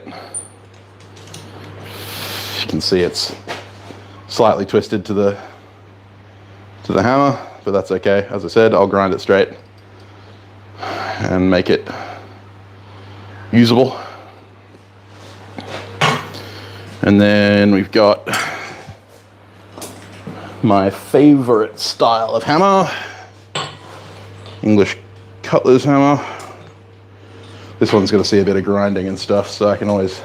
You can see it's slightly twisted to the hammer, but that's okay. As I said, I'll grind it straight and make it usable. And then we've got my favorite style of hammer, English cutler's hammer. This one's going to see a bit of grinding and stuff, so I can always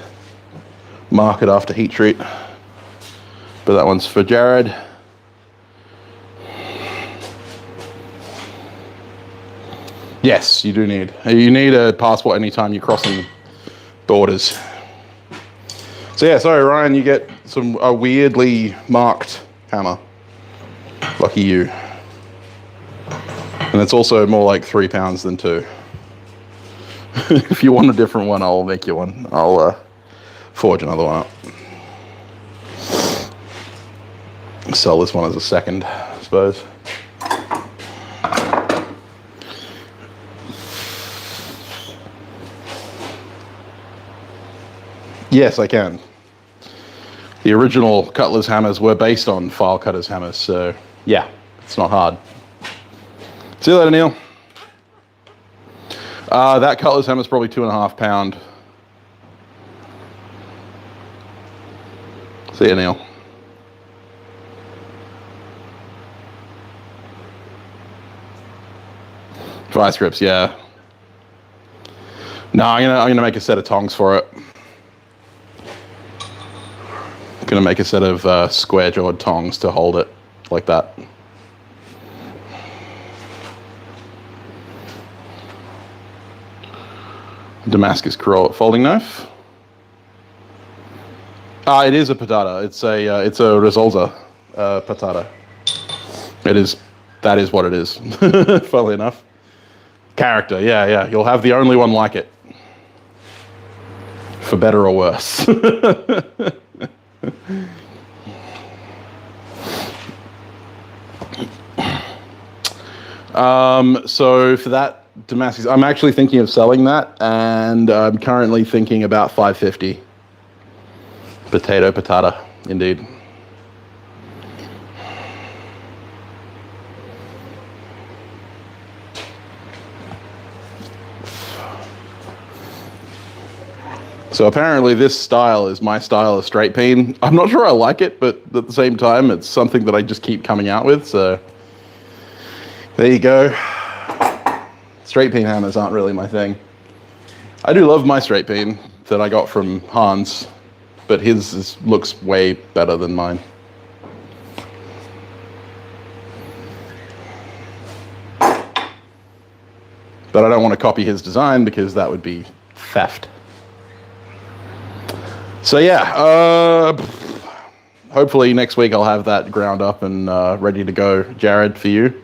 mark it after heat treat. But that one's for Jared. Yes, you do need. You need a passport anytime you're crossing borders. So yeah, sorry Ryan, you get a weirdly marked hammer. Lucky you. And it's also more like 3 pounds than 2. If you want a different one, I'll make you one. I'll forge another one up. Sell this one as a second, I suppose. Yes, I can. The original cutler's hammers were based on file cutter's hammers, so yeah, it's not hard. See you later, Neil. That cutler's hammer is probably 2.5 pound. See you, Neil. Vice grips, yeah. No, I'm gonna make a set of tongs for it. I'm gonna make a set of square-jawed tongs to hold it like that. Damascus folding knife. It is a patata. It's a Risolza patata. It is. That is what it is. Funnily enough. Character. Yeah. You'll have the only one like it. for better or worse. So for that Damascus, I'm actually thinking of selling that, and I'm currently thinking about 550. Potato, patata, indeed. So apparently this style is my style of straight peen. I'm not sure I like it, but at the same time, it's something that I just keep coming out with, so there you go. Straight peen hammers aren't really my thing. I do love my straight peen that I got from Hans, but his looks way better than mine. But I don't want to copy his design because that would be theft. So yeah, hopefully next week I'll have that ground up and ready to go. Jared, for you,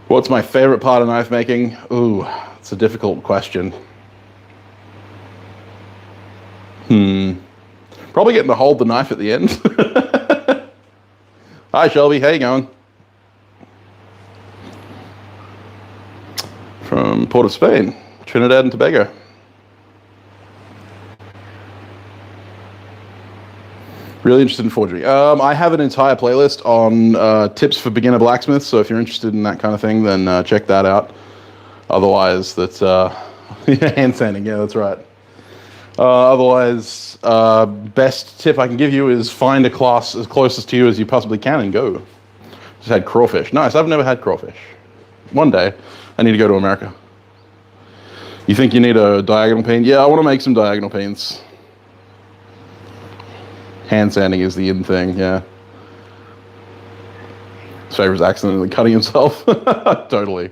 what's my favorite part of knife making? Ooh, it's a difficult question. Probably getting to hold the knife at the end. Hi Shelby, how you going? From Port of Spain, Trinidad and Tobago. Really interested in forgery. I have an entire playlist on tips for beginner blacksmiths, so if you're interested in that kind of thing, then check that out. Otherwise, that's hand sanding. Yeah, that's right. Otherwise, best tip I can give you is find a class as closest to you as you possibly can and go. Just had crawfish. Nice. I've never had crawfish. One day, I need to go to America. You think you need a diagonal peen? Yeah, I want to make some diagonal peens. Hand sanding is the in thing, yeah. His favorite's accidentally cutting himself. Totally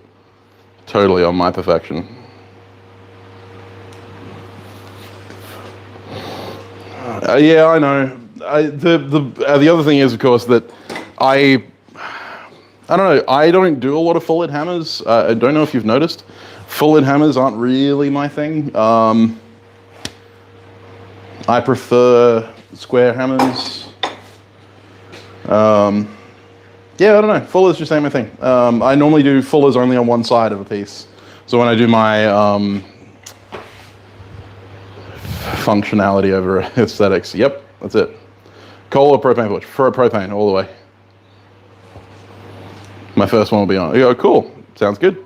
on my perfection. Yeah, I know. The other thing is, of course, that I don't know. I don't do a lot of full-head hammers. I don't know if you've noticed. Full-head hammers aren't really my thing. I prefer square hammers. Yeah, I don't know. Fullers just ain't my thing. I normally do fullers only on one side of a piece. So when I do my functionality over aesthetics, yep, that's it. Coal or propane torch? For a propane all the way. My first one will be on. Oh, cool. Sounds good.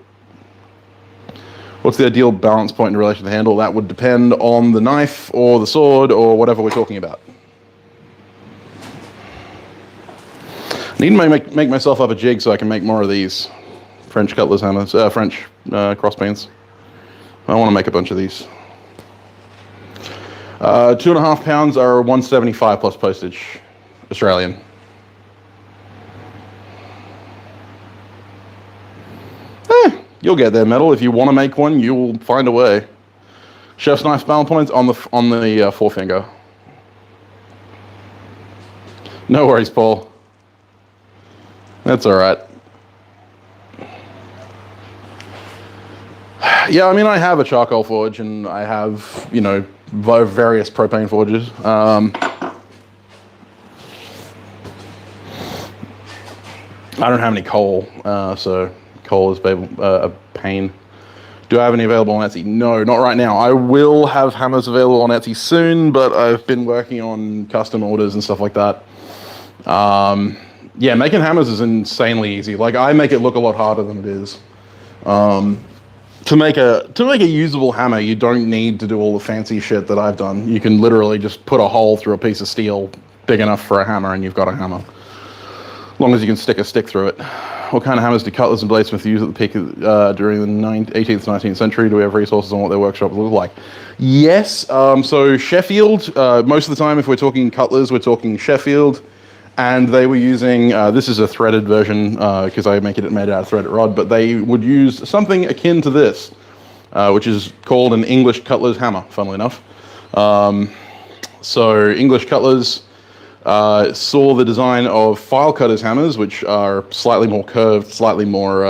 What's the ideal balance point in relation to the handle? That would depend on the knife or the sword or whatever we're talking about. I need to make myself up a jig so I can make more of these French cutlass hammers, French cross beams. I want to make a bunch of these. 2.5 pounds are 175 plus postage, Australian. You'll get there, metal. If you want to make one, you will find a way. Chef's knife balance points on the forefinger. No worries, Paul. That's all right. Yeah, I mean, I have a charcoal forge, and I have, you know, various propane forges. I don't have any coal, so coal is a pain. Do I have any available on Etsy? No, not right now. I will have hammers available on Etsy soon, but I've been working on custom orders and stuff like that. Yeah, making hammers is insanely easy. Like, I make it look a lot harder than it is. To make a usable hammer, you don't need to do all the fancy shit that I've done. You can literally just put a hole through a piece of steel big enough for a hammer, and you've got a hammer. As long as you can stick a stick through it. What kind of hammers do cutlers and bladesmiths use at the peak during the 18th, 19th century? Do we have resources on what their workshops look like? Yes. So Sheffield, most of the time, if we're talking cutlers, we're talking Sheffield. And they were using, this is a threaded version because I make it made out of threaded rod, but they would use something akin to this, which is called an English cutler's hammer, funnily enough. So English cutlers saw the design of file cutters hammers, which are slightly more curved, slightly more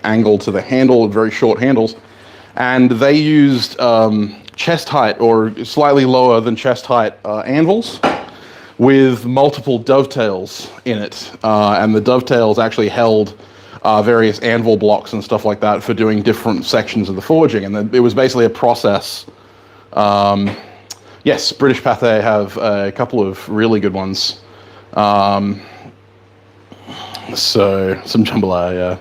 angled to the handle, very short handles. And they used chest height or slightly lower than chest height anvils with multiple dovetails in it, and the dovetails actually held various anvil blocks and stuff like that for doing different sections of the forging, and it was basically a process. Yes, British Pathé have a couple of really good ones. So some jambalaya, yeah.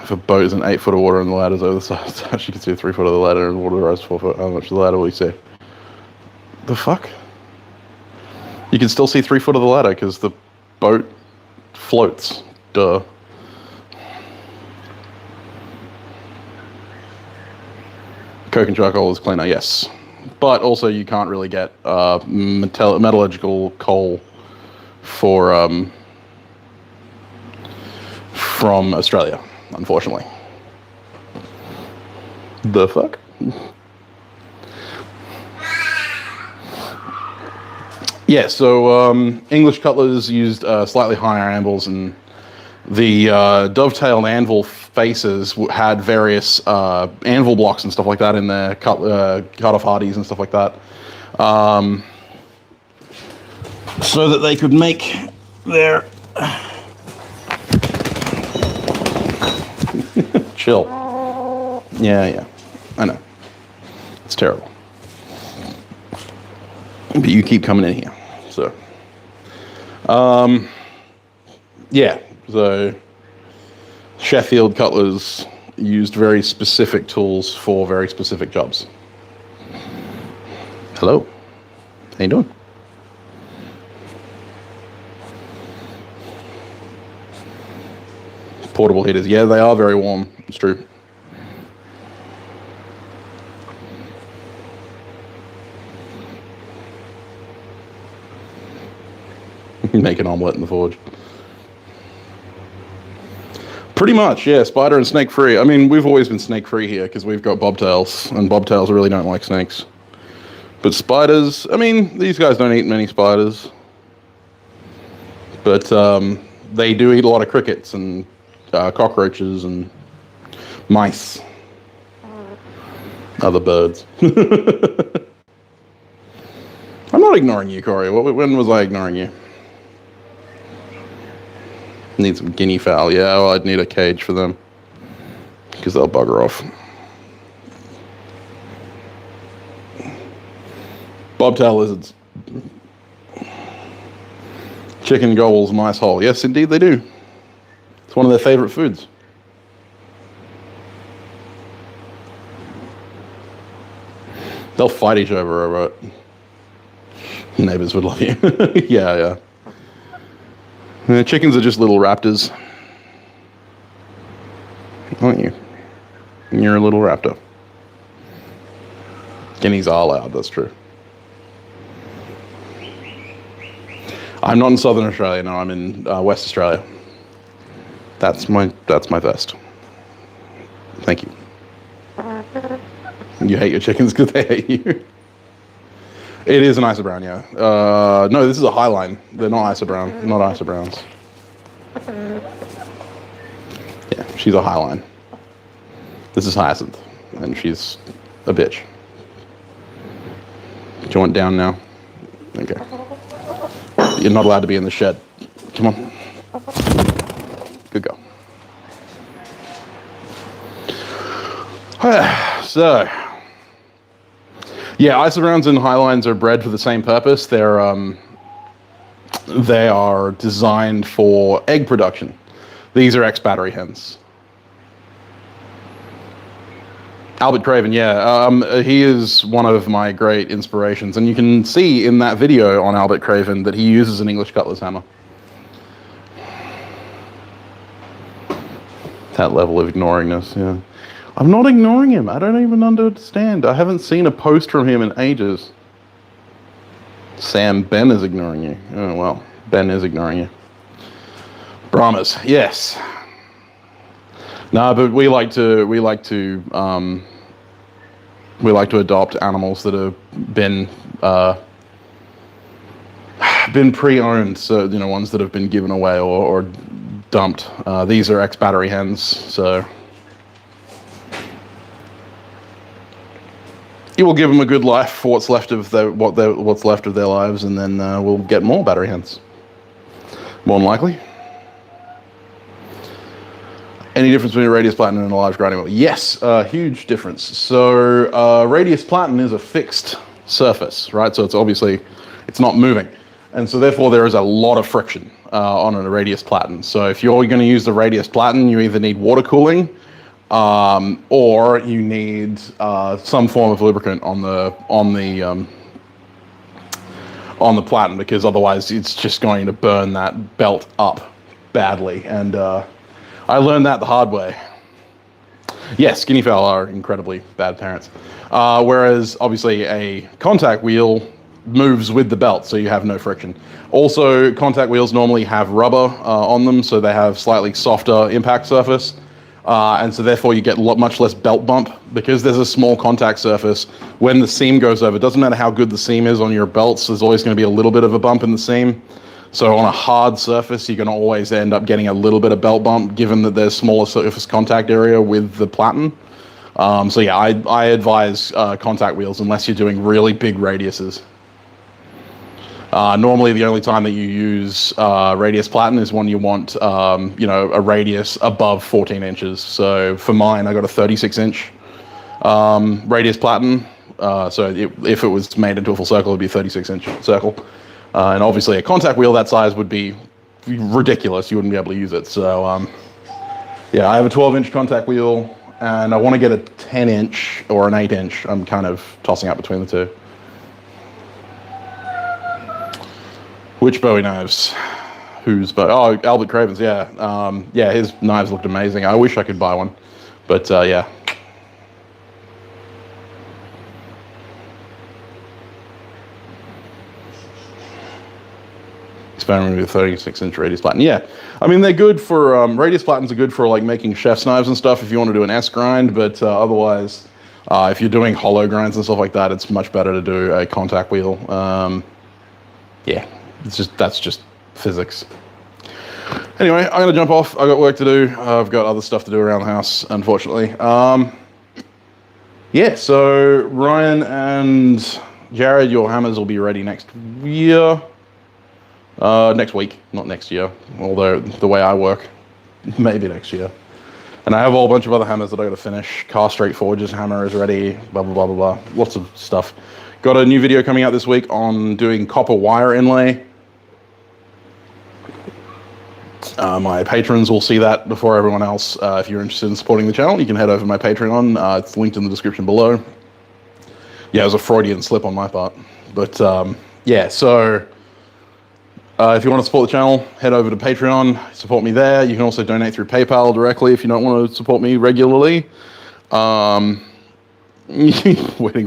If a boat is an 8 foot of water and the ladder's over the side, so you can see 3 foot of the ladder and water rise 4 foot. How much of the ladder will you see? The fuck? You can still see 3 foot of the ladder because the boat floats. Duh. Coke and charcoal is cleaner, yes. But also you can't really get metallurgical coal for from Australia, unfortunately. The fuck? Yeah, so English cutlers used slightly higher anvils, and the dovetailed anvil faces had various anvil blocks and stuff like that in their cut-off hardies and stuff like that, so that they could make their... Chill. Yeah, I know. It's terrible. But you keep coming in here, so... yeah, so Sheffield cutlers used very specific tools for very specific jobs. Hello, how you doing? Portable heaters, yeah, they are very warm, it's true. Make an omelette in the forge. Pretty much, yeah, spider and snake free. I mean, we've always been snake free here because we've got bobtails, and bobtails really don't like snakes. But spiders, I mean, these guys don't eat many spiders. But they do eat a lot of crickets and cockroaches and mice. Other birds. I'm not ignoring you, Corey. When was I ignoring you? Need some guinea fowl. Yeah, well, I'd need a cage for them because they'll bugger off. Bobtail lizards. Chicken gobbles mice hole. Yes, indeed they do. It's one of their favorite foods. They'll fight each other over it. Neighbors would love you. Yeah. Chickens are just little raptors. Aren't you? You're a little raptor. Guineas are loud, that's true. I'm not in Southern Australia, no, I'm in West Australia. That's my vest. Thank you. You hate your chickens because they hate you. It is an Isa Brown, yeah. No, this is a Highline. They're not Isa Brown, not Isa Browns. Yeah, she's a Highline. This is Hyacinth, and she's a bitch. Do you want down now? Okay. You're not allowed to be in the shed. Come on. Good girl. So, yeah, Isa Browns and Highlines are bred for the same purpose. They are designed for egg production. These are ex-battery hens. Albert Craven, yeah, he is one of my great inspirations, and you can see in that video on Albert Craven that he uses an English cutlass hammer. That level of ignoringness, yeah. I'm not ignoring him. I don't even understand. I haven't seen a post from him in ages. Sam, Ben is ignoring you. Oh, well, Ben is ignoring you. Brahmas, yes. No, but we like to adopt animals that have been pre-owned, so ones that have been given away or dumped. These are ex-battery hens, so it will give them a good life for what's left of what's left of their lives, and then we'll get more battery hands. More than likely. Any difference between a radius platen and a large grinding wheel? Yes, huge difference. So radius platen is a fixed surface, right? So it's obviously, it's not moving. And so therefore there is a lot of friction on a radius platen. So if you're going to use the radius platen, you either need water cooling or you need some form of lubricant on the platen, because otherwise it's just going to burn that belt up badly. And I learned that the hard way. Yes, skinny fowl are incredibly bad parents. Whereas obviously a contact wheel moves with the belt, so you have no friction. Also, contact wheels normally have rubber on them, so they have slightly softer impact surface. And so therefore you get much less belt bump, because there's a small contact surface. When the seam goes over, it doesn't matter how good the seam is on your belts, there's always going to be a little bit of a bump in the seam. So on a hard surface, you're going to always end up getting a little bit of belt bump, given that there's smaller surface contact area with the platen. So yeah, I advise contact wheels unless you're doing really big radiuses. Normally, the only time that you use radius platen is when you want, a radius above 14 inches. So for mine, I got a 36-inch radius platen. So if it was made into a full circle, it'd be a 36-inch circle. And obviously, a contact wheel that size would be ridiculous. You wouldn't be able to use it. So yeah, I have a 12-inch contact wheel, and I want to get a 10-inch or an 8-inch. I'm kind of tossing up between the two. Which Bowie knives? Whose Bowie? Oh, Albert Craven's, yeah. Yeah, his knives looked amazing. I wish I could buy one, but yeah. Experimenting with 36-inch radius platen. Yeah, I mean, they're good for, radius platens are good for like making chef's knives and stuff if you want to do an S grind, but otherwise, if you're doing hollow grinds and stuff like that, it's much better to do a contact wheel. Yeah. That's just physics. Anyway, I'm gonna jump off. I've got work to do. I've got other stuff to do around the house, unfortunately. Yeah, so Ryan and Jared, your hammers will be ready next year. Next week, not next year. Although the way I work, maybe next year. And I have a whole bunch of other hammers that I gotta finish. Car Street Forge's hammer is ready, blah, blah, blah, blah, blah. Lots of stuff. Got a new video coming out this week on doing copper wire inlay. My patrons will see that before everyone else. If you're interested in supporting the channel, you can head over to my Patreon. It's linked in the description below. Yeah, it was a Freudian slip on my part. But yeah, so if you want to support the channel, head over to Patreon, support me there. You can also donate through PayPal directly if you don't want to support me regularly. Waiting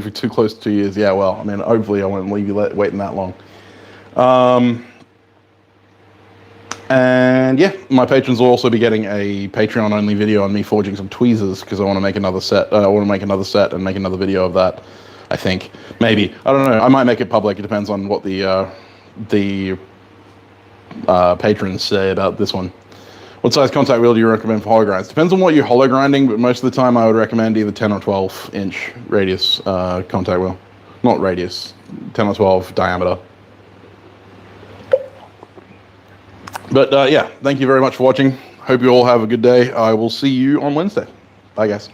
for too close to 2 years. Yeah, well, I mean, hopefully I won't leave you waiting that long. And yeah, my patrons will also be getting a Patreon-only video on me forging some tweezers, because I want to make another set. I want to make another set and make another video of that, I think. Maybe. I don't know. I might make it public. It depends on what the patrons say about this one. What size contact wheel do you recommend for hollow grinds? Depends on what you're hollow grinding, but most of the time I would recommend either 10 or 12-inch radius contact wheel. Not radius, 10 or 12 diameter. But yeah, thank you very much for watching. Hope you all have a good day. I will see you on Wednesday. Bye, guys.